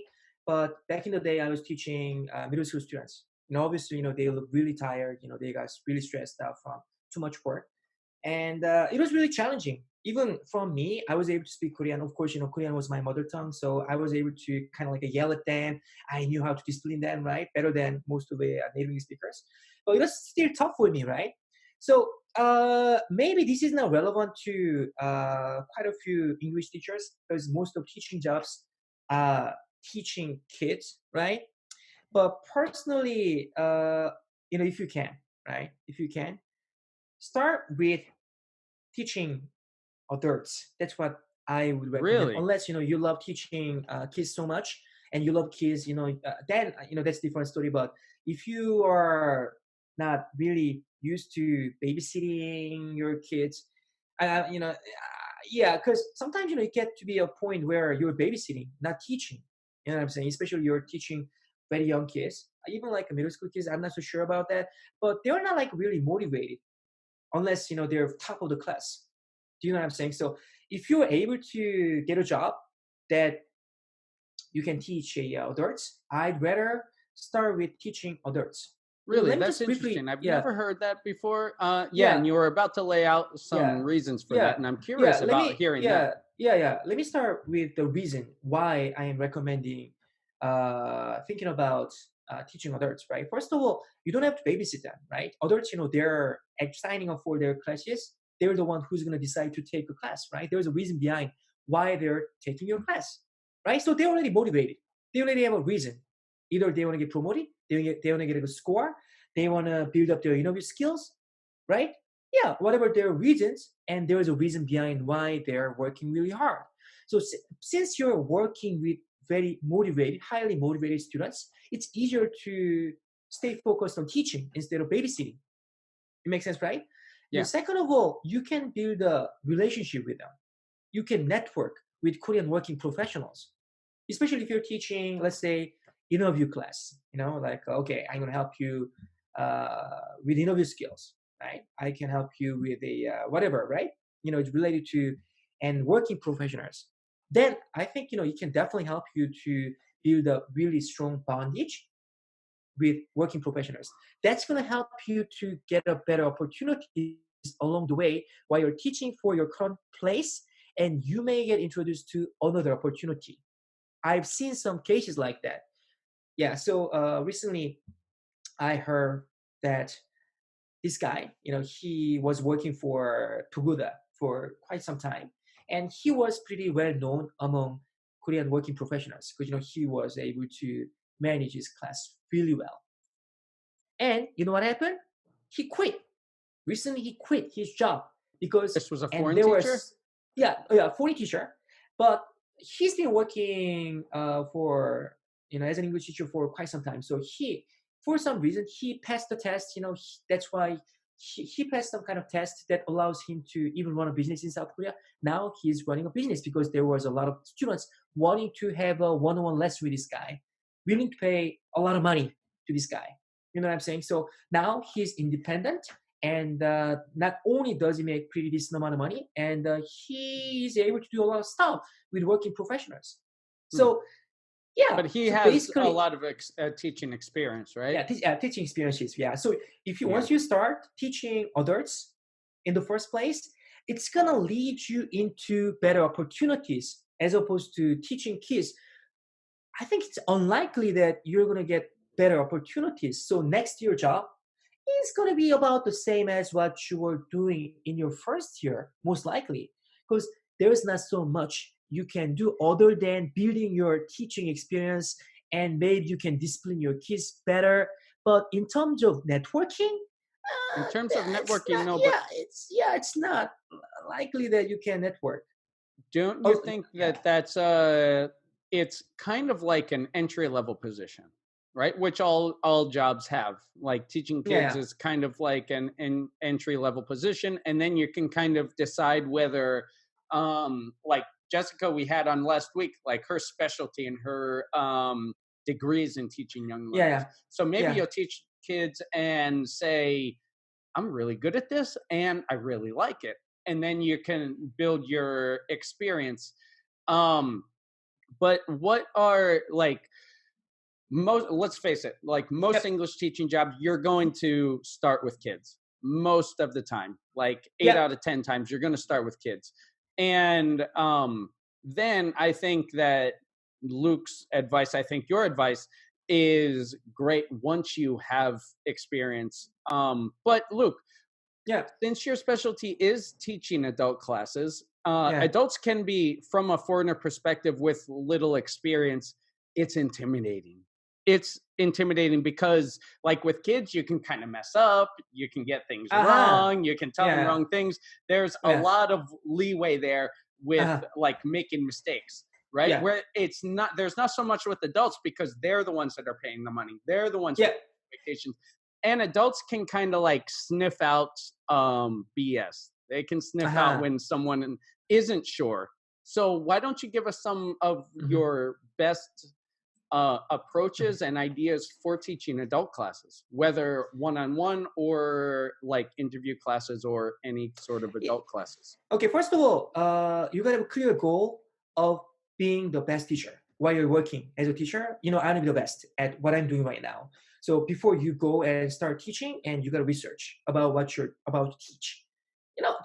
Speaker 2: but back in the day, I was teaching middle school students. Obviously, they look really tired. They got really stressed out from too much work, and it was really challenging. Even from me, I was able to speak Korean. Of course, Korean was my mother tongue, so I was able to kind of like yell at them. I knew how to discipline them, right, better than most of the native English speakers. But it was still tough for me, right? So maybe this is now relevant to quite a few English teachers because most of teaching jobs are teaching kids, right? But personally, if you can, right? If you can, start with teaching adults. That's what I would recommend.
Speaker 1: Really?
Speaker 2: Unless you love teaching kids so much and you love kids, then that's a different story. But if you are not really used to babysitting your kids, yeah, because sometimes you get to be a point where you're babysitting, not teaching. You know what I'm saying? Especially you're teaching very young kids, even like middle school kids. I'm not so sure about that, but they're not like really motivated unless they're top of the class. Do you know what I'm saying? So if you're able to get a job that you can teach adults, I'd rather start with teaching adults.
Speaker 1: Really?
Speaker 2: Let me
Speaker 1: That's
Speaker 2: just briefly,
Speaker 1: interesting. I've
Speaker 2: yeah,
Speaker 1: never heard that before. Yeah,
Speaker 2: yeah,
Speaker 1: and you were about to lay out some
Speaker 2: yeah,
Speaker 1: reasons for
Speaker 2: yeah,
Speaker 1: that, and I'm
Speaker 2: yeah.
Speaker 1: curious
Speaker 2: Let
Speaker 1: about
Speaker 2: me,
Speaker 1: hearing
Speaker 2: yeah,
Speaker 1: that.
Speaker 2: Yeah. Let me start with the reason why I am recommending thinking about teaching adults, right? First of all, you don't have to babysit them, right? Adults, they're signing up for their classes. They're the one who's going to decide to take a class, right? There's a reason behind why they're taking your class, right? So they're already motivated. They already have a reason. Either they want to get promoted, they want to get a good score, they want to build up their interview skills, right? Yeah, whatever their reasons, and there is a reason behind why they're working really hard. So since you're working with very motivated, highly motivated students, it's easier to stay focused on teaching instead of babysitting. It makes sense, right?
Speaker 1: Yeah.
Speaker 2: Second of all, you can build a relationship with them. You can network with Korean working professionals, especially if you're teaching, let's say, interview class. Like, okay, I'm going to help you with interview skills, right? I can help you with a whatever, right? It's related to and working professionals. Then I think it can definitely help you to build a really strong bondage with working professionals. That's going to help you to get a better opportunities along the way while you're teaching for your current place, and you may get introduced to another opportunity. I've seen some cases like that. Yeah. So recently, I heard that this guy, he was working for Toguda for quite some time, and he was pretty well known among Korean working professionals because he was able to manage his class really well. And you know what happened? He quit. Recently, he quit his job because,
Speaker 1: This was a
Speaker 2: and
Speaker 1: foreign
Speaker 2: there
Speaker 1: teacher?
Speaker 2: was, yeah, foreign teacher, but he's been working for, as an English teacher for quite some time. So for some reason, he passed the test. That's why he passed some kind of test that allows him to even run a business in South Korea. Now he's running a business because there was a lot of students wanting to have a one-on-one lesson with this guy, willing to pay a lot of money to this guy. You know what I'm saying? So now he's independent, and not only does he make pretty decent amount of money, and he is able to do a lot of stuff with working professionals.
Speaker 1: Hmm.
Speaker 2: So yeah,
Speaker 1: But he
Speaker 2: so
Speaker 1: has a
Speaker 2: basically,
Speaker 1: lot of teaching experience, right?
Speaker 2: yeah, teaching experiences. Yeah. So if you
Speaker 1: Yeah.
Speaker 2: once you start teaching adults in the first place, it's gonna lead you into better opportunities as opposed to teaching kids. I think it's unlikely that you're gonna get better opportunities. So next year job is going to be about the same as what you were doing in your first year, most likely, because there's not so much you can do other than building your teaching experience, and maybe you can discipline your kids better. But in terms of networking,
Speaker 1: In terms of
Speaker 2: it's
Speaker 1: networking,
Speaker 2: not.
Speaker 1: no, but
Speaker 2: It's not likely that you can network.
Speaker 1: don't you
Speaker 2: Oh,
Speaker 1: think
Speaker 2: yeah,
Speaker 1: that it's kind of like an entry level position, right? Which all jobs have. Like teaching kids
Speaker 2: yeah,
Speaker 1: is kind of like an entry level position, and then you can kind of decide whether, like Jessica we had on last week, like her specialty and her degrees in teaching young
Speaker 2: yeah,
Speaker 1: learners.
Speaker 2: yeah,
Speaker 1: So maybe
Speaker 2: yeah.
Speaker 1: you'll teach kids and say, I'm really good at this and I really like it. And then you can build your experience. Um, but what are like most, let's face it, like most
Speaker 2: Yep,
Speaker 1: English teaching jobs, you're going to start with kids most of the time. Like eight
Speaker 2: yep.
Speaker 1: out of 10 times, you're going to start with kids. And then I think that Luke's advice, I think your advice is great once you have experience. But Luke,
Speaker 2: Yeah,
Speaker 1: since your specialty is teaching adult classes,
Speaker 2: yeah.
Speaker 1: adults can be, from a foreigner perspective with little experience, it's intimidating. It's intimidating because, like with kids, you can kind of mess up, you can get things
Speaker 2: Aha.
Speaker 1: wrong, you can tell them
Speaker 2: Yeah,
Speaker 1: wrong things. There's a
Speaker 2: yeah.
Speaker 1: lot of leeway there with
Speaker 2: Uh-huh.
Speaker 1: like making mistakes, right?
Speaker 2: Yeah,
Speaker 1: Where it's not, there's not so much with adults because they're the ones that are paying the money, they're the ones with
Speaker 2: yeah.
Speaker 1: expectations, and adults can kind of like sniff out BS. They can sniff out
Speaker 2: Uh-huh.
Speaker 1: when someone isn't sure. So why don't you give us some of
Speaker 2: Mhm.
Speaker 1: your best
Speaker 2: Mhm.
Speaker 1: approaches and ideas for teaching adult classes, whether one-on-one or like interview classes or any sort of
Speaker 2: Yeah.
Speaker 1: adult classes?
Speaker 2: Okay, first of all, you got a clear goal of being the best teacher while you're working as a teacher. I want to be the best at what I'm doing right now. So before you go and start teaching, and you got to research about what you're about to teach.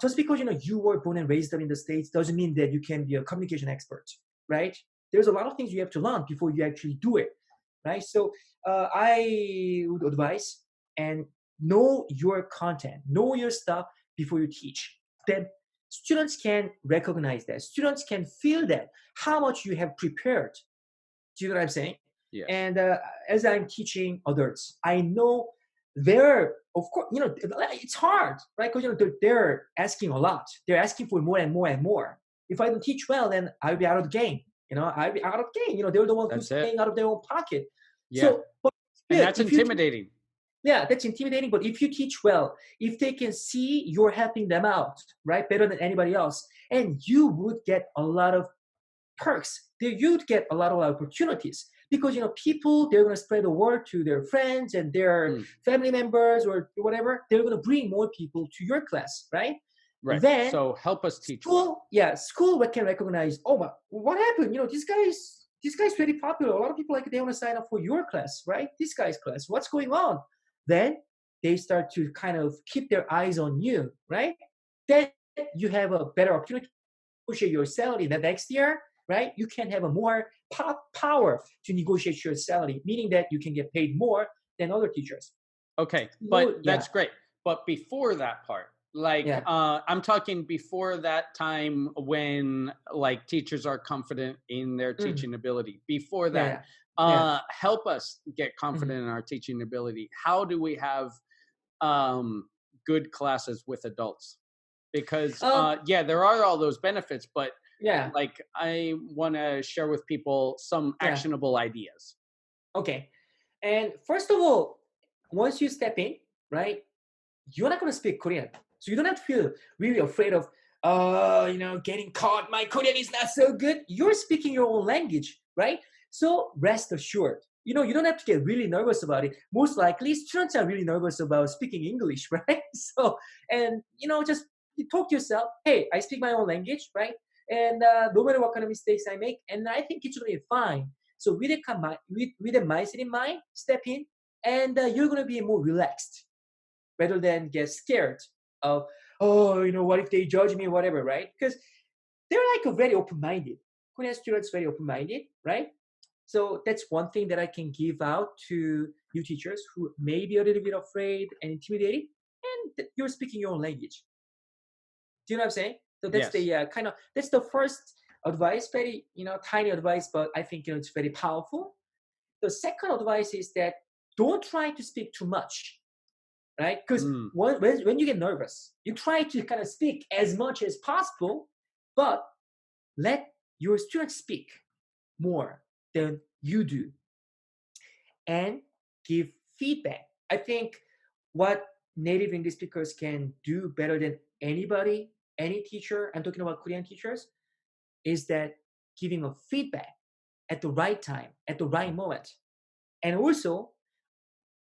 Speaker 2: just because you were born and raised up in the States doesn't mean that you can be a communication expert, right? There's a lot of things you have to learn before you actually do it, right? So I would advise and know your content, know your stuff before you teach. Then students can recognize that. Students can feel that how much you have prepared. Do you know what I'm saying?
Speaker 1: Yes.
Speaker 2: And as I'm teaching adults, I know they're, of course, it's hard, right? Because they're asking a lot. They're asking for more and more and more. If I don't teach well, then I'll be out of the game. I'll be out of the game. They're the ones who's paying out of their own pocket.
Speaker 1: Yeah.
Speaker 2: So,
Speaker 1: and that's intimidating.
Speaker 2: Yeah, that's intimidating. But if you teach well, if they can see you're helping them out, right, better than anybody else, and you would get a lot of perks. You'd get a lot of opportunities because people, they're going to spread the word to their friends and their family members or whatever. They're going to bring more people to your class, right?
Speaker 1: Right.
Speaker 2: Then
Speaker 1: so help us teach.
Speaker 2: School can recognize. Oh, what happened? This guy's very popular. A lot of people they want to sign up for your class, right? This guy's class. What's going on? Then they start to kind of keep their eyes on you, right? Then you have a better opportunity to negotiate your salary the next year. Right? You can have a more power to negotiate your salary, meaning that you can get paid more than other teachers.
Speaker 1: Okay, but that's great. But before that part, I'm talking before that time when teachers are confident in their teaching ability. Before that, help us get confident in our teaching ability. How do we have good classes with adults? Because there are all those benefits, but I want to share with people some actionable ideas.
Speaker 2: Okay. And first of all, once you step in, right, you're not going to speak Korean. So you don't have to feel really afraid of, getting caught. My Korean is not so good. You're speaking your own language, right? So rest assured. You don't have to get really nervous about it. Most likely, students are really nervous about speaking English, right? So, and, just talk to yourself. Hey, I speak my own language, right? And no matter what kind of mistakes I make, and I think it's going to be fine. So with a mindset in mind, step in, and you're going to be more relaxed rather than get scared of, what if they judge me or whatever, right? Because they're a very open-minded. Korean students very open-minded, right? So that's one thing that I can give out to you teachers who may be a little bit afraid and intimidated, and you're speaking your own language. Do you know what I'm saying? So that's the that's the first advice, very, tiny advice, but I think, it's very powerful. The second advice is that don't try to speak too much, right? Because when you get nervous, you try to kind of speak as much as possible, but let your students speak more than you do and give feedback. I think what native English speakers can do better than anybody, any teacher, I'm talking about Korean teachers, is that giving a feedback at the right time, at the right moment. And also,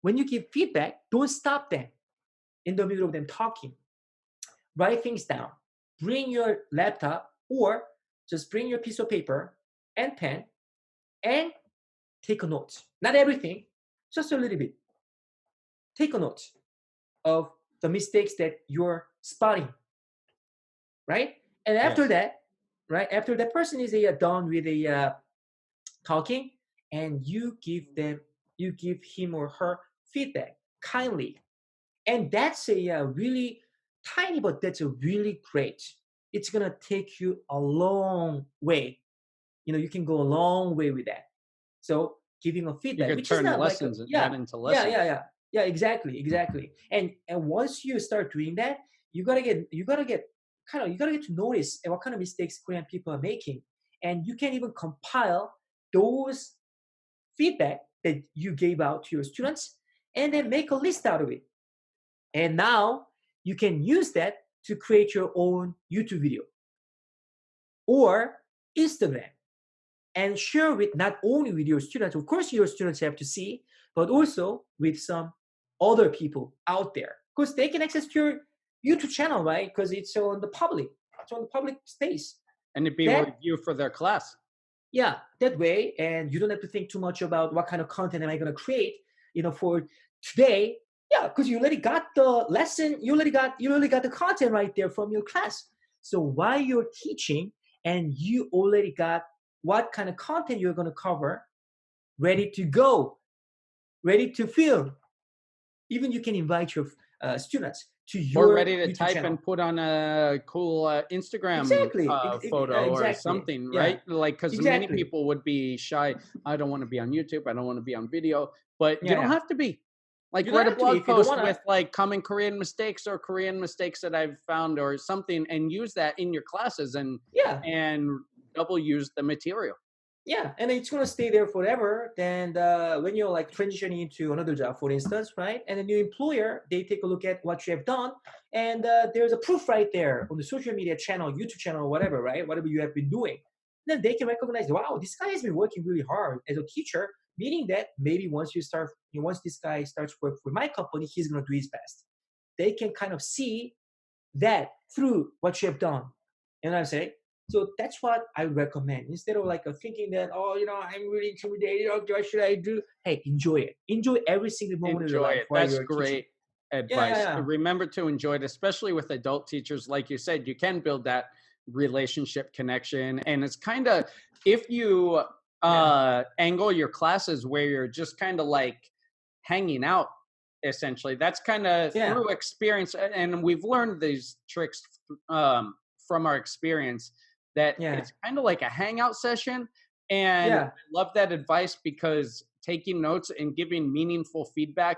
Speaker 2: when you give feedback, don't stop them in the middle of them talking. Write things down. Bring your laptop or just bring your piece of paper and pen and take a note. Not everything, just a little bit. Take a note of the mistakes that you're spotting, right? And after that, right, after that person is done with talking, and you give him or her feedback kindly. And that's a really tiny, but that's a really great. It's going to take you a long way. You can go a long way with that. So giving a feedback,
Speaker 1: which is not lessons into lessons.
Speaker 2: Yeah, exactly. And once you start doing that, you gotta get to notice what kind of mistakes Korean people are making, and you can even compile those feedback that you gave out to your students, and then make a list out of it. And now you can use that to create your own YouTube video or Instagram, and share with not only with your students, of course your students have to see, but also with some other people out there, because they can access your YouTube channel, right? Because it's on the public space.
Speaker 1: And it'd be a review for their class.
Speaker 2: Yeah, that way, and you don't have to think too much about what kind of content am I going to create. For today, Yeah, because you already got the lesson, you already got the content right there from your class. So while you're teaching and you already got what kind of content you're going to cover, ready to go, ready to film. Even you can invite your students to
Speaker 1: Or
Speaker 2: your
Speaker 1: ready to
Speaker 2: YouTube
Speaker 1: type
Speaker 2: channel.
Speaker 1: and put on a cool Instagram
Speaker 2: Exactly,
Speaker 1: photo or
Speaker 2: exactly.
Speaker 1: something,
Speaker 2: Yeah,
Speaker 1: right? Like, because many
Speaker 2: exactly.
Speaker 1: people would be shy. I don't want to be on YouTube. I don't want to be on video, but you
Speaker 2: Yeah,
Speaker 1: don't
Speaker 2: yeah.
Speaker 1: have to be. Like,
Speaker 2: You don't
Speaker 1: write a
Speaker 2: have to be
Speaker 1: blog
Speaker 2: if you don't
Speaker 1: post
Speaker 2: wanna.
Speaker 1: with like common Korean mistakes or Korean mistakes that I've found or something, and use that in your classes
Speaker 2: Yeah,
Speaker 1: and double use the material.
Speaker 2: yeah, and it's gonna stay there forever. Then when you're like transitioning into another job, for instance, right? And a new employer, they take a look at what you have done, and there's a proof right there on the social media channel, YouTube channel, or whatever, right? Whatever you have been doing, then they can recognize, wow, this guy has been working really hard as a teacher. Meaning that maybe once this guy starts work for my company, he's gonna do his best. They can kind of see that through what you have done. You know what I'm saying? So that's what I recommend. Instead of like thinking that, oh, I'm really intimidated. Oh, what should I do? Hey, enjoy it. Enjoy every single moment of your
Speaker 1: Enjoy
Speaker 2: life
Speaker 1: it.
Speaker 2: while
Speaker 1: That's
Speaker 2: you're teaching.
Speaker 1: great
Speaker 2: Yeah, yeah,
Speaker 1: advice.
Speaker 2: yeah.
Speaker 1: Remember to enjoy it, especially with adult teachers. Like you said, you can build that relationship connection. And it's kind of, if you
Speaker 2: Yeah,
Speaker 1: angle your classes where you're just kind of like hanging out, essentially, that's kind of
Speaker 2: yeah,
Speaker 1: through experience. And we've learned these tricks from our experience that
Speaker 2: yeah,
Speaker 1: it's kind of like a hangout session. And I
Speaker 2: yeah,
Speaker 1: love that advice because taking notes and giving meaningful feedback,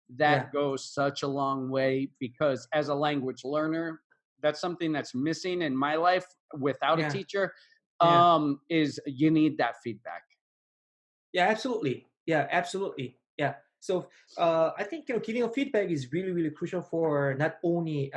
Speaker 2: yeah,
Speaker 1: that goes such a long way, because as a language learner, that's something that's missing in my life without a
Speaker 2: yeah,
Speaker 1: teacher,
Speaker 2: yeah.
Speaker 1: is you need that feedback.
Speaker 2: Yeah, absolutely. Yeah, absolutely. Yeah. So I think giving a feedback is really really crucial for not only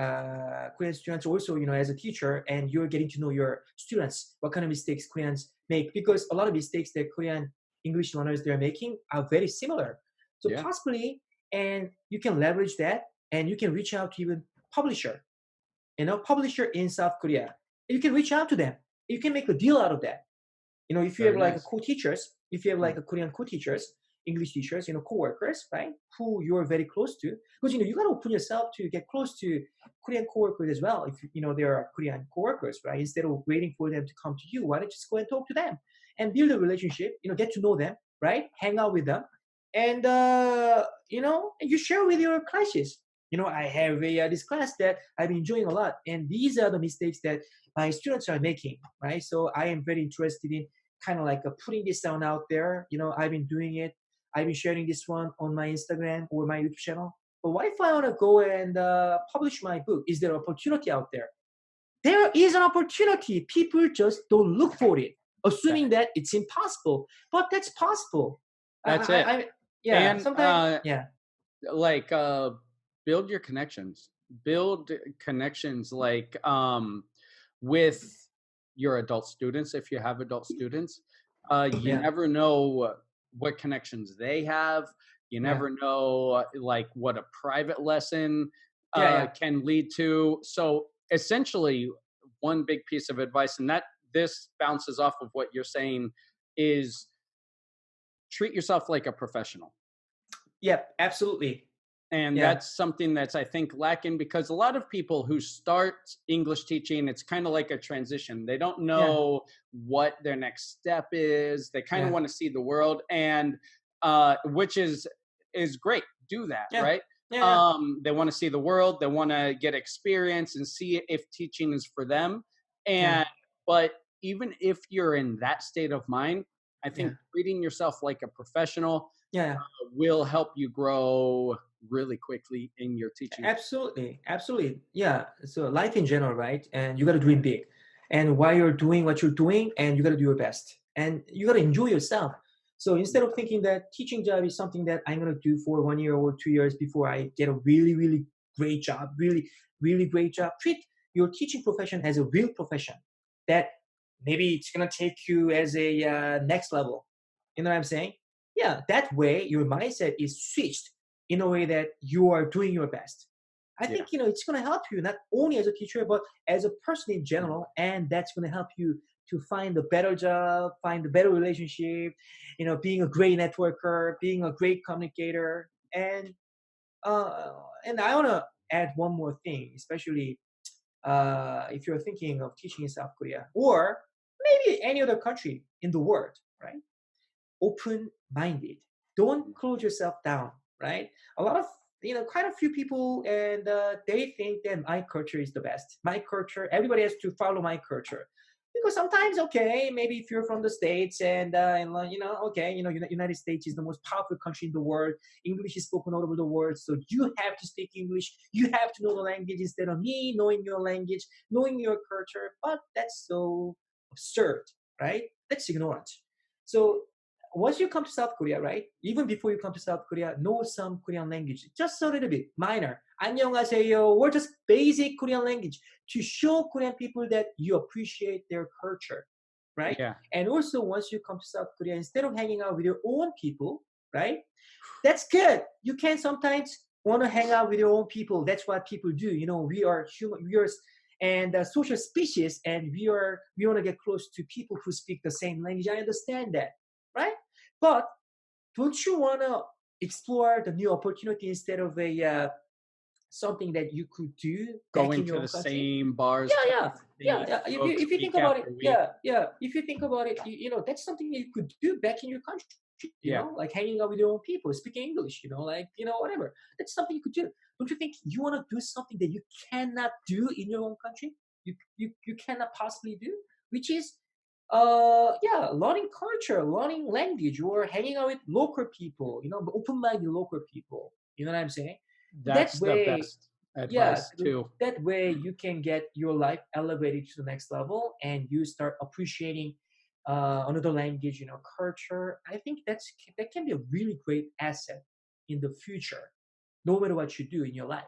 Speaker 2: Korean students, also as a teacher, and you're getting to know your students what kind of mistakes Koreans make, because a lot of mistakes that Korean English learners they're making are very similar. So
Speaker 1: Yeah.
Speaker 2: possibly, and you can leverage that, and you can reach out to even publisher, publisher in South Korea. You can reach out to them. You can make a deal out of that. If you have
Speaker 1: Very
Speaker 2: like a
Speaker 1: nice.
Speaker 2: co-teachers, if you have like
Speaker 1: Mm.
Speaker 2: a Korean co-teachers, English teachers, co-workers, right? Who you're very close to, because you got to open yourself to get close to Korean co-workers as well. If there are Korean co-workers, right? Instead of waiting for them to come to you, why don't you just go and talk to them and build a relationship? Get to know them, right? Hang out with them, and and you share with your classes. I have this class that I'm enjoying a lot, and these are the mistakes that my students are making, right? So I am very interested in kind of like putting this down out there. I've been doing it. I've been sharing this one on my Instagram or my YouTube channel. But what if I want to go and publish my book? Is there an opportunity out there? There is an opportunity. People just don't look for it,
Speaker 1: That,
Speaker 2: assuming that it's impossible. But that's possible.
Speaker 1: that's it.
Speaker 2: Yeah.
Speaker 1: And
Speaker 2: Sometimes, yeah,
Speaker 1: like build your connections. Build connections like with your adult students if you have adult students. You
Speaker 2: yeah,
Speaker 1: never know what connections they have. You
Speaker 2: yeah,
Speaker 1: never know like what a private lesson
Speaker 2: yeah, yeah,
Speaker 1: can lead to. So essentially, one big piece of advice, and that this bounces off of what you're saying, is treat yourself like a professional.
Speaker 2: yeah. Absolutely.
Speaker 1: And
Speaker 2: Yeah,
Speaker 1: that's something that's, I think, lacking, because a lot of people who start English teaching, it's kind of like a transition. They don't
Speaker 2: yeah,
Speaker 1: know what their next step is. They kind of
Speaker 2: yeah,
Speaker 1: want to see the world, and which is great. Do that,
Speaker 2: yeah,
Speaker 1: right?
Speaker 2: yeah, yeah,
Speaker 1: They want to see the world. They want to get experience and see if teaching is for them.
Speaker 2: yeah,
Speaker 1: And but even if you're in that state of mind, I
Speaker 2: yeah,
Speaker 1: think treating yourself like a professional
Speaker 2: yeah.
Speaker 1: will help you grow really quickly in your teaching.
Speaker 2: Absolutely, absolutely. Yeah. So life in general, right? And you got to dream big. And while you're doing what you're doing, and you got to do your best, and you got to enjoy yourself. So instead of thinking that teaching job is something that I'm gonna do for 1 year or 2 years before I get a really, really great job, really, really great job, treat your teaching profession as a real profession that maybe it's gonna take you as a next level. You know what I'm saying? Yeah. That way, your mindset is switched in a way that you are doing your best. I
Speaker 1: Yeah.
Speaker 2: think it's going to help you not only as a teacher but as a person in general, and that's going to help you to find a better job, find a better relationship, being a great networker, being a great communicator, and And I want to add one more thing, especially if you're thinking of teaching in South Korea or maybe any other country in the world, right? Open-minded. Don't close yourself down, right? A lot of quite a few people, and they think that my culture is the best. My culture, everybody has to follow my culture. Because sometimes, okay, maybe if you're from the States okay, United States is the most powerful country in the world. English is spoken all over the world, so you have to speak English. You have to know the language instead of me knowing your language, knowing your culture. But that's so absurd, right? That's ignorant. So once you come to South Korea, right? Even before you come to South Korea, know some Korean language, just a little bit, minor. 안녕하세요, or just basic Korean language to show Korean people that you appreciate their culture, right?
Speaker 1: Yeah.
Speaker 2: And also, once you come to South Korea, instead of hanging out with your own people, right? That's good. You can sometimes want to hang out with your own people. That's what people do. We are human. We are and social species, and we want to get close to people who speak the same language. I understand that, right? But don't you want to explore the new opportunity instead of a something that you could do back
Speaker 1: Going
Speaker 2: in
Speaker 1: to
Speaker 2: your
Speaker 1: the
Speaker 2: country?
Speaker 1: same bars.
Speaker 2: Yeah. If you think about it, if you think about it, that's something you could do back in your country. Like hanging out with your own people, speaking English. Whatever. That's something you could do. Don't you think you want to do something that you cannot do in your own country? You cannot possibly do, which is learning culture, learning language, or hanging out with local people. Open-minded local people. You know what I'm saying? That
Speaker 1: That's the
Speaker 2: way,
Speaker 1: best advice
Speaker 2: yeah,
Speaker 1: too.
Speaker 2: that way you can get your life elevated to the next level, and you start appreciating another language, culture. I think that can be a really great asset in the future, no matter what you do in your life.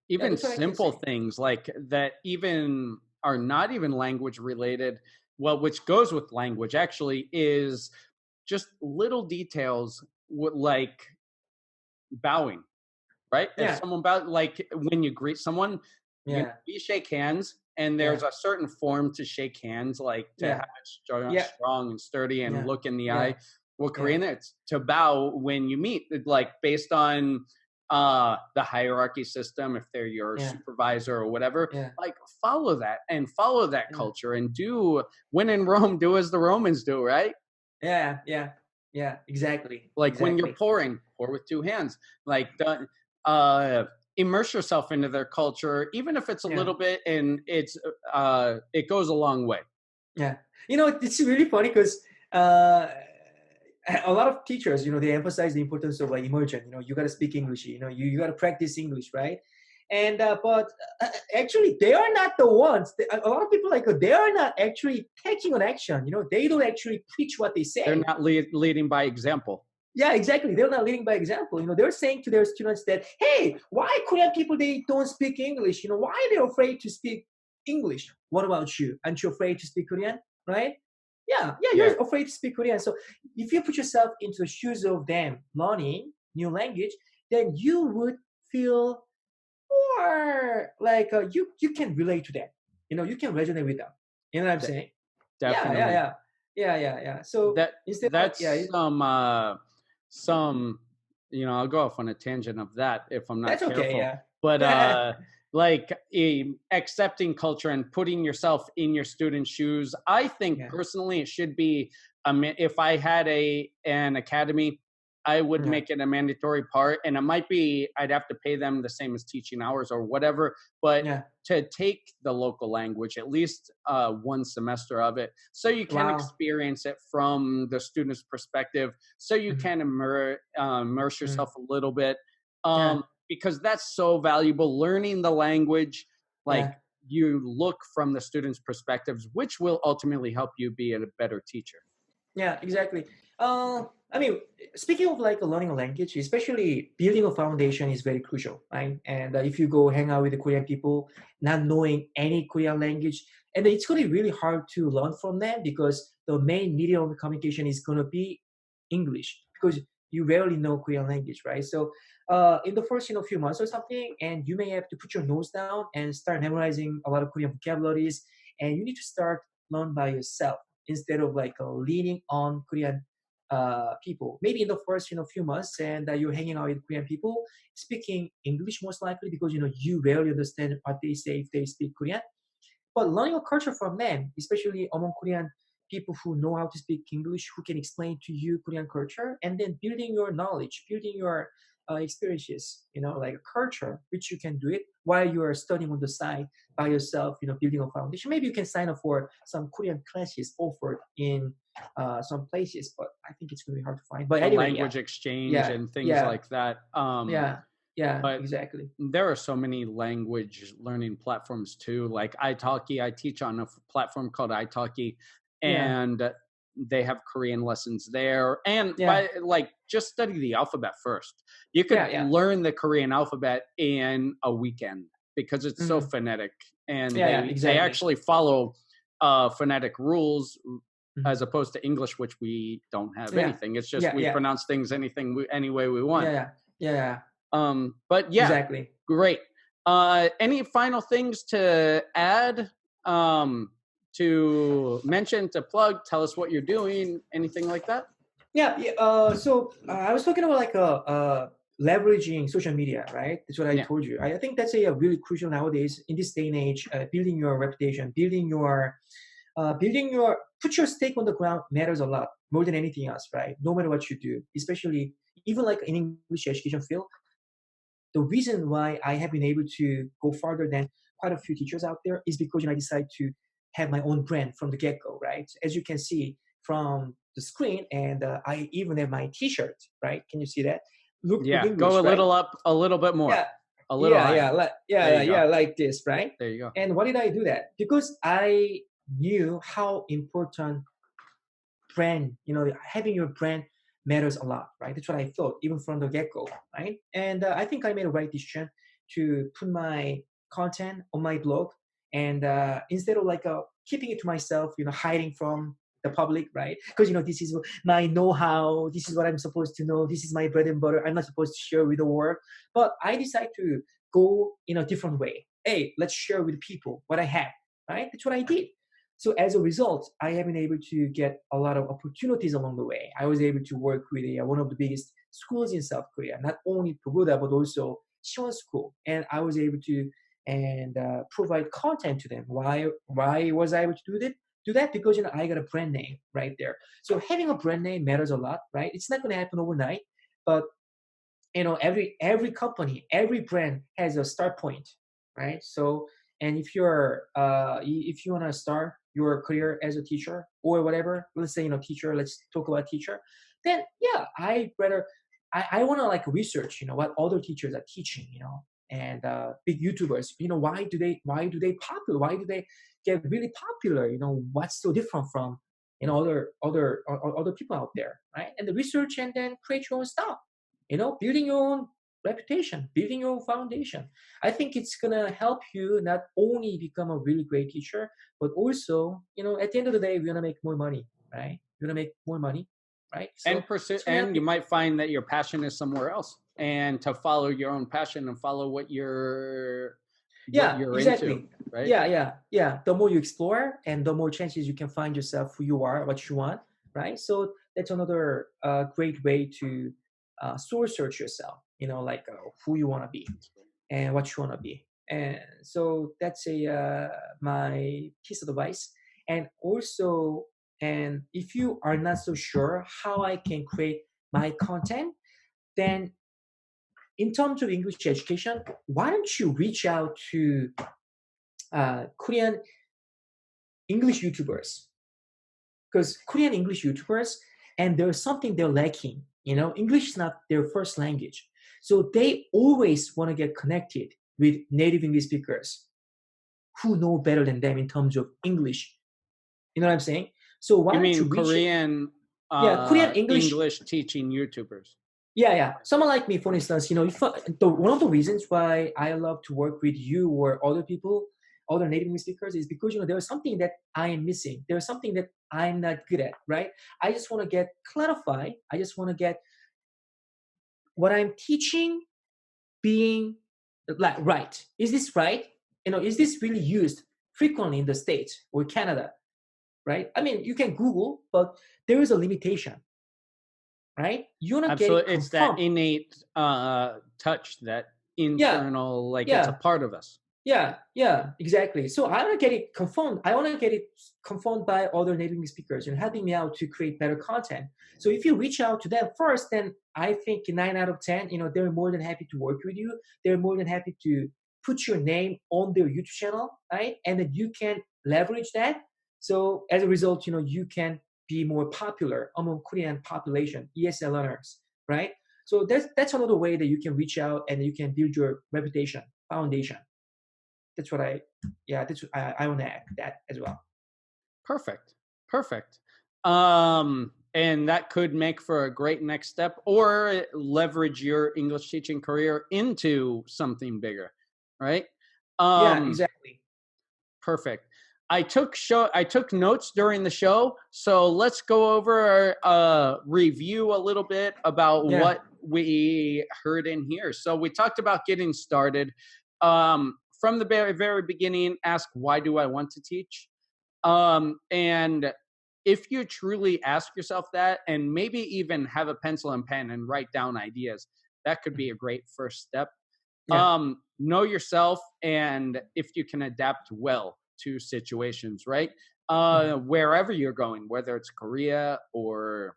Speaker 1: Even
Speaker 2: That's what I can
Speaker 1: simple
Speaker 2: say.
Speaker 1: things like that even are not even language related, well, which goes with language actually, is just little details like bowing, right? If
Speaker 2: Yeah,
Speaker 1: someone bow, like when you greet someone,
Speaker 2: yeah,
Speaker 1: we shake hands, and
Speaker 2: yeah,
Speaker 1: there's a certain form to shake hands, like to have
Speaker 2: yeah,
Speaker 1: it strong,
Speaker 2: yeah,
Speaker 1: strong and sturdy and
Speaker 2: yeah,
Speaker 1: look in the
Speaker 2: yeah,
Speaker 1: eye. Well,
Speaker 2: yeah,
Speaker 1: Korean, it's to bow when you meet, like based on the hierarchy system. If they're your
Speaker 2: yeah,
Speaker 1: supervisor or whatever,
Speaker 2: yeah,
Speaker 1: like follow that and follow that
Speaker 2: yeah.
Speaker 1: culture and do, when in Rome, do as the Romans do, right?
Speaker 2: Yeah, exactly,
Speaker 1: Like when you're
Speaker 2: exactly.
Speaker 1: pouring, pour with two hands. Like uh, immerse yourself into their culture, even if it's a
Speaker 2: Yeah,
Speaker 1: little bit, and it goes a long way.
Speaker 2: yeah. It's really funny because uh, a lot of teachers, they emphasize the importance of immersion. You got to speak English. You got to practice English, right? And but actually, they are not the ones. A lot of people they are not actually taking an action. They don't actually preach what they
Speaker 1: They're
Speaker 2: say.
Speaker 1: not leading by example.
Speaker 2: Yeah, exactly. They're not leading by example. They're saying to their students that, hey, why Korean people they don't speak English? Why are they afraid to speak English? What about you? Aren't you afraid to speak Korean? Right? Yeah,
Speaker 1: Yeah,
Speaker 2: you're afraid to speak Korean. So if you put yourself into the shoes of them learning new language, then you would feel more like you can relate to them. You can resonate with them. You know what I'm
Speaker 1: de-
Speaker 2: saying? Yeah, yeah,
Speaker 1: definitely.
Speaker 2: yeah, yeah. So
Speaker 1: That
Speaker 2: instead of
Speaker 1: that's some, I'll go off on a tangent of that if I'm not
Speaker 2: that's okay.
Speaker 1: careful.
Speaker 2: Yeah.
Speaker 1: But like accepting culture and putting yourself in your students' shoes, I think
Speaker 2: Yeah.
Speaker 1: personally it should be if I had an academy, I would
Speaker 2: Yeah.
Speaker 1: make it a mandatory part, and it might be I'd have to pay them the same as teaching hours or whatever, but
Speaker 2: Yeah.
Speaker 1: to take the local language, at least one semester of it, so you can
Speaker 2: Wow.
Speaker 1: experience it from the student's perspective, so you
Speaker 2: Mhm.
Speaker 1: can immerse
Speaker 2: Mm.
Speaker 1: yourself a little bit,
Speaker 2: Yeah.
Speaker 1: because that's so valuable. Learning the language, like
Speaker 2: Yeah.
Speaker 1: you look from the student's perspectives, which will ultimately help you be a better teacher.
Speaker 2: Yeah. Exactly. I mean, speaking of learning a language, especially building a foundation is very crucial, right? And if you go hang out with the Korean people, not knowing any Korean language, and it's going to be really hard to learn from them because the main medium of communication is going to be English because you rarely know Korean language, right? So, in the first few months or something, and you may have to put your nose down and start memorizing a lot of Korean vocabularies, and you need to start learn by yourself instead of leaning on Korean people, maybe in the first few months, and you're hanging out with Korean people speaking English most likely because you rarely understand what they say if they speak Korean. But learning a culture from them, especially among Korean people who know how to speak English, who can explain to you Korean culture, and then building your knowledge, building your experiences, like a culture, which you can do it while you are studying on the side by yourself, building a foundation. Maybe you can sign up for some Korean classes offered in some places, but I think it's going to be hard to find. But
Speaker 1: the
Speaker 2: anyway,
Speaker 1: language exchange
Speaker 2: yeah,
Speaker 1: and things
Speaker 2: yeah,
Speaker 1: like that.
Speaker 2: yeah,
Speaker 1: But
Speaker 2: exactly.
Speaker 1: there are so many language learning platforms too, like italki. I teach on a platform called italki,
Speaker 2: Yeah,
Speaker 1: and they have Korean lessons there. And
Speaker 2: yeah,
Speaker 1: by just study the alphabet first. You could
Speaker 2: yeah, yeah,
Speaker 1: learn the Korean alphabet in a weekend because it's so
Speaker 2: hmm,
Speaker 1: phonetic, and
Speaker 2: yeah, yeah,
Speaker 1: they
Speaker 2: exactly.
Speaker 1: actually follow phonetic rules
Speaker 2: Hmm.
Speaker 1: as opposed to English, which we don't have
Speaker 2: Yeah,
Speaker 1: anything. It's just
Speaker 2: yeah,
Speaker 1: we
Speaker 2: yeah,
Speaker 1: pronounce things any way we want.
Speaker 2: yeah, yeah, yeah,
Speaker 1: But yeah,
Speaker 2: exactly.
Speaker 1: great. Any final things to add? To mention, to plug, tell us what you're doing, anything like that?
Speaker 2: Yeah, yeah. So I was talking about like leveraging social media, right? That's what I
Speaker 1: Yeah.
Speaker 2: told you. I think that's a really crucial nowadays in this day and age. Building your reputation, put your stake on the ground matters a lot more than anything else, right? No matter what you do, especially even like in English education field. The reason why I have been able to go farther than quite a few teachers out there is because I decided to have my own brand from the get-go, right? As you can see from the screen, and I even have my T-shirt, right? Can you see that? Look
Speaker 1: Yeah. Go a
Speaker 2: English, right?
Speaker 1: little up, a little bit more,
Speaker 2: Yeah,
Speaker 1: a little
Speaker 2: yeah,
Speaker 1: higher.
Speaker 2: yeah,
Speaker 1: There you go.
Speaker 2: yeah, like this, right?
Speaker 1: There you go.
Speaker 2: And why did I do that? Because I knew how important brand, having your brand matters a lot, right? That's what I thought, even from the get go, right? And I think I made a right decision to put my content on my blog, and instead of like keeping it to myself, hiding from the public, right? Because this is my know-how, this is what I'm supposed to know, this is my bread and butter. I'm not supposed to share with the world, but I decided to go in a different way. Hey, let's share with people what I have, right? That's what I did. So as a result, I have been able to get a lot of opportunities along the way. I was able to work with one of the biggest schools in South Korea, not only Pagoda, but also Siwon School. And I was able to provide content to them. Why was I able to do that? Because I got a brand name right there. So having a brand name matters a lot, right? It's not going to happen overnight, but every company, every brand has a start point, right? So, and if if you want to start your career as a teacher or whatever, let's say teacher, let's talk about teacher, then yeah, I want to like research what other teachers are teaching, and big YouTubers, why do they popular, why do they get really popular, what's so different from other people out there, right? And the research, and then create your own stuff, building your own reputation, building your own foundation. I think it's gonna help you not only become a really great teacher, but also, at the end of the day, we're gonna make more money, right? We're gonna make more money, right?
Speaker 1: And
Speaker 2: So
Speaker 1: pursue,
Speaker 2: it's gonna help
Speaker 1: and you
Speaker 2: you.
Speaker 1: might find that your passion is somewhere else, and to follow your own passion and follow what
Speaker 2: Yeah,
Speaker 1: you're into,
Speaker 2: exactly.
Speaker 1: right?
Speaker 2: Yeah, yeah, yeah. The more you explore, and the more chances you can find yourself who you are, what you want, right? So that's another great way to soul search yourself. Like who you want to be and what you want to be. And so that's my piece of advice. And also, and if you are not so sure how I can create my content, then in terms of English education, why don't you reach out to Korean English YouTubers? Because Korean English YouTubers, and there's something they're lacking. English is not their first language. So they always want to get connected with native English speakers who know better than them in terms of English. You know what I'm saying? So why
Speaker 1: You
Speaker 2: don't you
Speaker 1: mean
Speaker 2: reach it?
Speaker 1: Korean
Speaker 2: Yeah, Korean English.
Speaker 1: English teaching YouTubers?
Speaker 2: Yeah, yeah. Someone like me, for instance, one of the reasons why I love to work with you or other people, other native English speakers, is because there's something that I am missing. There's something that I'm not good at, right? I just want to get clarified. I just want to get what I'm teaching being like right. Is this right? Is this really used frequently in the States or Canada? Right? I mean, you can Google, but there is a limitation. right? You want to get it
Speaker 1: Absolutely. It's that
Speaker 2: confirmed.
Speaker 1: innate touch, that
Speaker 2: Yeah,
Speaker 1: internal, like it's a
Speaker 2: yeah.
Speaker 1: part of us.
Speaker 2: Yeah, yeah, exactly. So I want to get it confirmed. I want to get it confirmed by other native speakers and helping me out to create better content. So if you reach out to them first, then I think 9 out of 10, they're more than happy to work with you. They're more than happy to put your name on their YouTube channel, right? And then you can leverage that. So as a result, you can be more popular among Korean population, ESL learners, right? So that's another way that you can reach out and you can build your reputation foundation. That's what I want to add that as well.
Speaker 1: Perfect. Perfect. And that could make for a great next step, or leverage your English teaching career into something bigger, right?
Speaker 2: Yeah,
Speaker 1: Um,
Speaker 2: exactly.
Speaker 1: Perfect. I took notes during the show, so let's go over review a little bit about
Speaker 2: Yeah,
Speaker 1: what we heard in here. So we talked about getting started. From the very, very beginning, ask, why do I want to teach? And if you truly ask yourself that, and maybe even have a pencil and pen and write down ideas, that could be a great first step.
Speaker 2: yeah,
Speaker 1: Know yourself, and if you can adapt well to situations, right?
Speaker 2: mhm,
Speaker 1: Wherever you're going, whether it's Korea or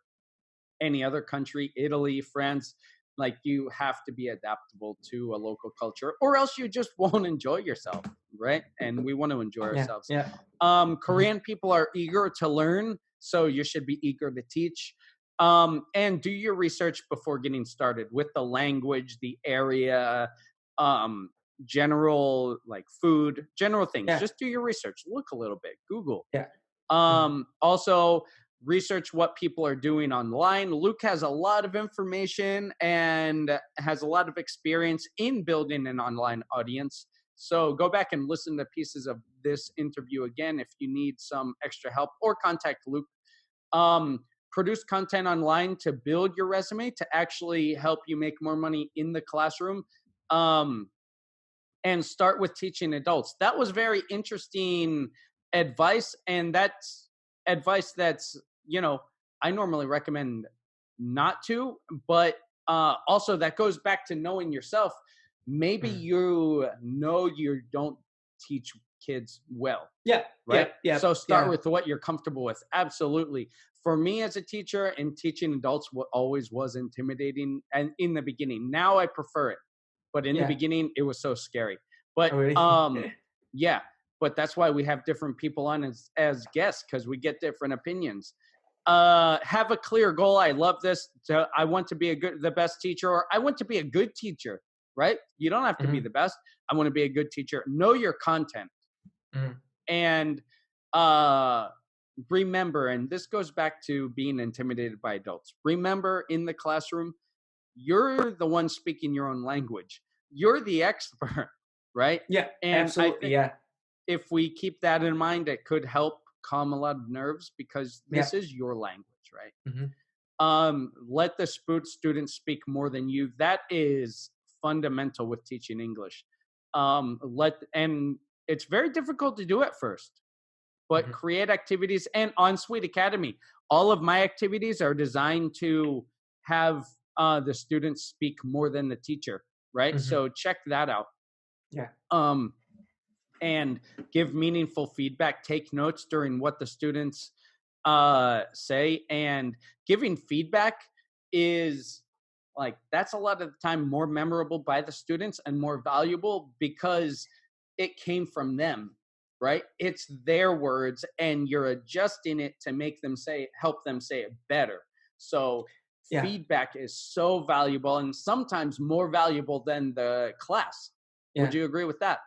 Speaker 1: any other country, Italy, France, like you have to be adaptable to a local culture, or else you just won't enjoy yourself, right? And we want to enjoy
Speaker 2: yeah,
Speaker 1: ourselves.
Speaker 2: yeah, mhm,
Speaker 1: Korean people are eager to learn, so you should be eager to teach. And do your research before getting started with the language, the area, um, general like food, general things.
Speaker 2: yeah,
Speaker 1: Just do your research. Look a little bit. Google.
Speaker 2: yeah, mhm,
Speaker 1: Also, research what people are doing online. Luke has a lot of information and has a lot of experience in building an online audience. So go back and listen to pieces of this interview again if you need some extra help, or contact Luke. Um, Produce content online to build your resume to actually help you make more money in the classroom. Um, and start with teaching adults. That was very interesting advice. And that's advice that's, I normally recommend not to, but also that goes back to knowing yourself. Maybe
Speaker 2: mhm.
Speaker 1: you don't teach kids well,
Speaker 2: Yeah, yeah,
Speaker 1: right?
Speaker 2: yeah,
Speaker 1: So start
Speaker 2: yeah,
Speaker 1: with what you're comfortable with. Absolutely. For me as a teacher, and teaching adults, what always was intimidating, and in the beginning. Now I prefer it, but in the
Speaker 2: yeah.
Speaker 1: beginning it was so scary. But
Speaker 2: Oh, really?
Speaker 1: yeah, but that's why we have different people on as guests, because we get different opinions. Have a clear goal. I love this. I want to be the best teacher, or I want to be a good teacher, right? You don't have to be
Speaker 2: Mhm,
Speaker 1: the best. I want to be a good teacher. Know your content.
Speaker 2: mhm,
Speaker 1: And uh remember, and this goes back to being intimidated by adults, remember, in the classroom, you're the one speaking your own language. You're the expert, right?
Speaker 2: yeah,
Speaker 1: And I
Speaker 2: absolutely,
Speaker 1: think
Speaker 2: yeah,
Speaker 1: if we keep that in mind, it could help calm a lot of nerves, because
Speaker 2: yeah,
Speaker 1: this is your language, right?
Speaker 2: mhm,
Speaker 1: Let the students speak more than you. That is fundamental with teaching English. And it's very difficult to do at first, but
Speaker 2: mhm,
Speaker 1: create activities. And on Sweet Academy, all of my activities are designed to have the students speak more than the teacher, right?
Speaker 2: mhm,
Speaker 1: So check that out.
Speaker 2: yeah,
Speaker 1: Um, and give meaningful feedback. Take notes during what the students say. And giving feedback is, like, that's a lot of the time more memorable by the students and more valuable, because it came from them, right? It's their words, and you're adjusting it to help them say it better. So
Speaker 2: yeah,
Speaker 1: feedback is so valuable, and sometimes more valuable than the class. Would
Speaker 2: yeah.
Speaker 1: you agree with that?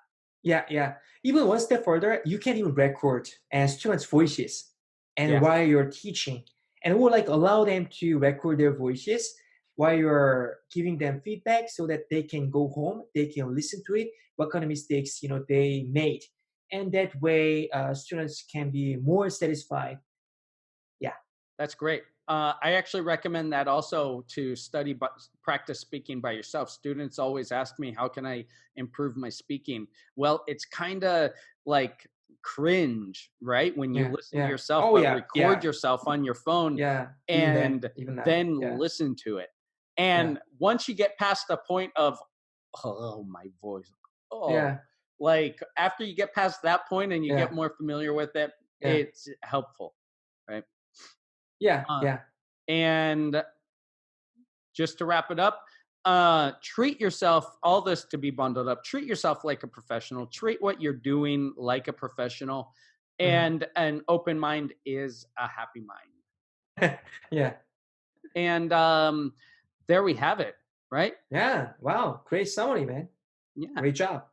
Speaker 2: Yeah, yeah. Even one step further, you can even record students' voices and
Speaker 1: Yeah,
Speaker 2: while you're teaching, and it will like allow them to record their voices while you're giving them feedback, so that they can go home, they can listen to it, what kind of mistakes they made, and that way students can be more satisfied. Yeah,
Speaker 1: that's great. I actually recommend that also, to study, but practice speaking by yourself. Students always ask me, how can I improve my speaking? Well, it's kind of like cringe, right? When you listen to yourself,
Speaker 2: Oh,
Speaker 1: but
Speaker 2: yeah.
Speaker 1: record yourself on your phone and
Speaker 2: Even
Speaker 1: then
Speaker 2: that.
Speaker 1: listen to it. And once you get past the point of, oh, my voice, like after you get past that point and you get more familiar with it, it's helpful, right? And just to wrap it up, treat yourself, all this to be bundled up, treat yourself like a professional, treat what you're doing like a professional, and an open mind is a happy mind. And there we have it, right?
Speaker 2: Yeah. Wow. Great summary, man.
Speaker 1: Yeah.
Speaker 2: Great job.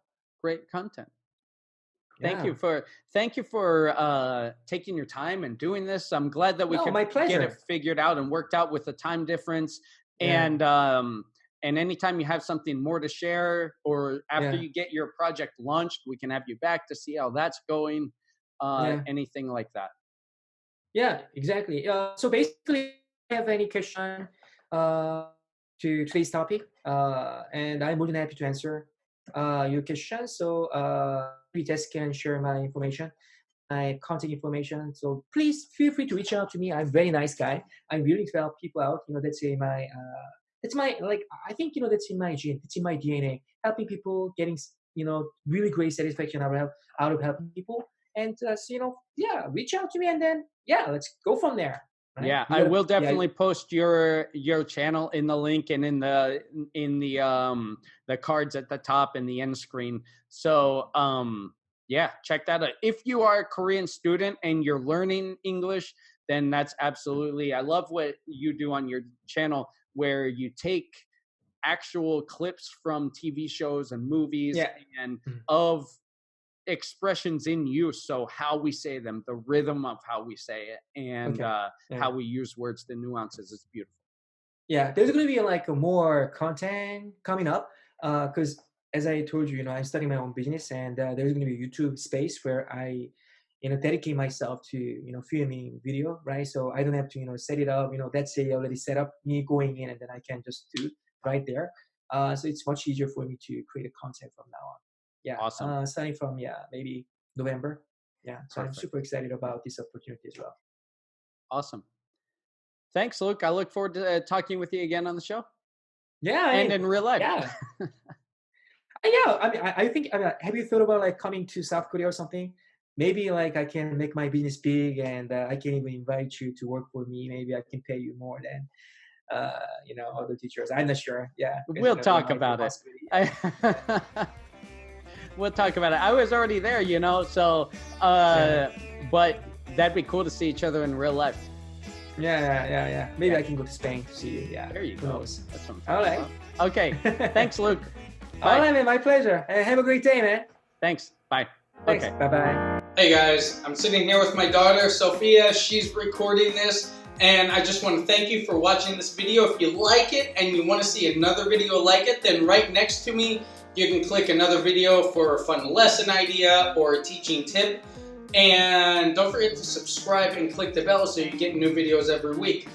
Speaker 1: Great content. Thank you for taking your time and doing this. I'm glad that we could get it figured out and worked out with the time difference. And anytime you have something more to share, or after you get your project launched, we can have you back to see how that's going. Anything like that.
Speaker 2: Yeah, exactly. So basically, if you have any question to today's topic, and I'm more than happy to answer your questions. So you just can share my information, my contact information. So please feel free to reach out to me. I'm a very nice guy. I'm willing to help people out. That's my like, I think, that's in my gene. It's in my DNA. Helping people, getting, really great satisfaction out of helping people. And reach out to me, and then let's go from there. Right?
Speaker 1: Yeah, I will definitely post your channel in the link and in the cards at the top and the end screen. So check that out. If you are a Korean student and you're learning English, then that's absolutely, I love what you do on your channel, where you take actual clips from TV shows and movies and of expressions in use, so how we say them, the rhythm of how we say it, and how we use words, the nuances. It's beautiful.
Speaker 2: There's going to be like more content coming up, because as I told you, I'm starting my own business, and there's going to be a YouTube space where I dedicate myself to filming video, right? So I don't have to set it up, that's already set up, me going in, and then I can just do it right there. So it's much easier for me to create a content from now on.
Speaker 1: Awesome.
Speaker 2: Starting from maybe November. So perfect. I'm super excited about this opportunity as well.
Speaker 1: Awesome. Thanks, Luke. I look forward to talking with you again on the show.
Speaker 2: And
Speaker 1: in real life.
Speaker 2: I think. Have you thought about like coming to South Korea or something? Maybe like I can make my business big, and I can even invite you to work for me. Maybe I can pay you more than other teachers. I'm not sure.
Speaker 1: We'll talk about it. We'll talk about it. I was already there, so, but that'd be cool to see each other in real life.
Speaker 2: Maybe I can go to Spain to see you.
Speaker 1: There you go. That's what I'm
Speaker 2: All right.
Speaker 1: About. Okay. Thanks, Luke.
Speaker 2: Bye. All right, man. My pleasure. Have a great day, man.
Speaker 1: Thanks. Bye.
Speaker 2: Thanks.
Speaker 1: Okay.
Speaker 2: Bye-bye.
Speaker 1: Hey, guys. I'm sitting here with my daughter, Sophia. She's recording this. And I just want to thank you for watching this video. If you like it and you want to see another video like it, then right next to me, you can click another video for a fun lesson idea or a teaching tip. And don't forget to subscribe and click the bell so you get new videos every week.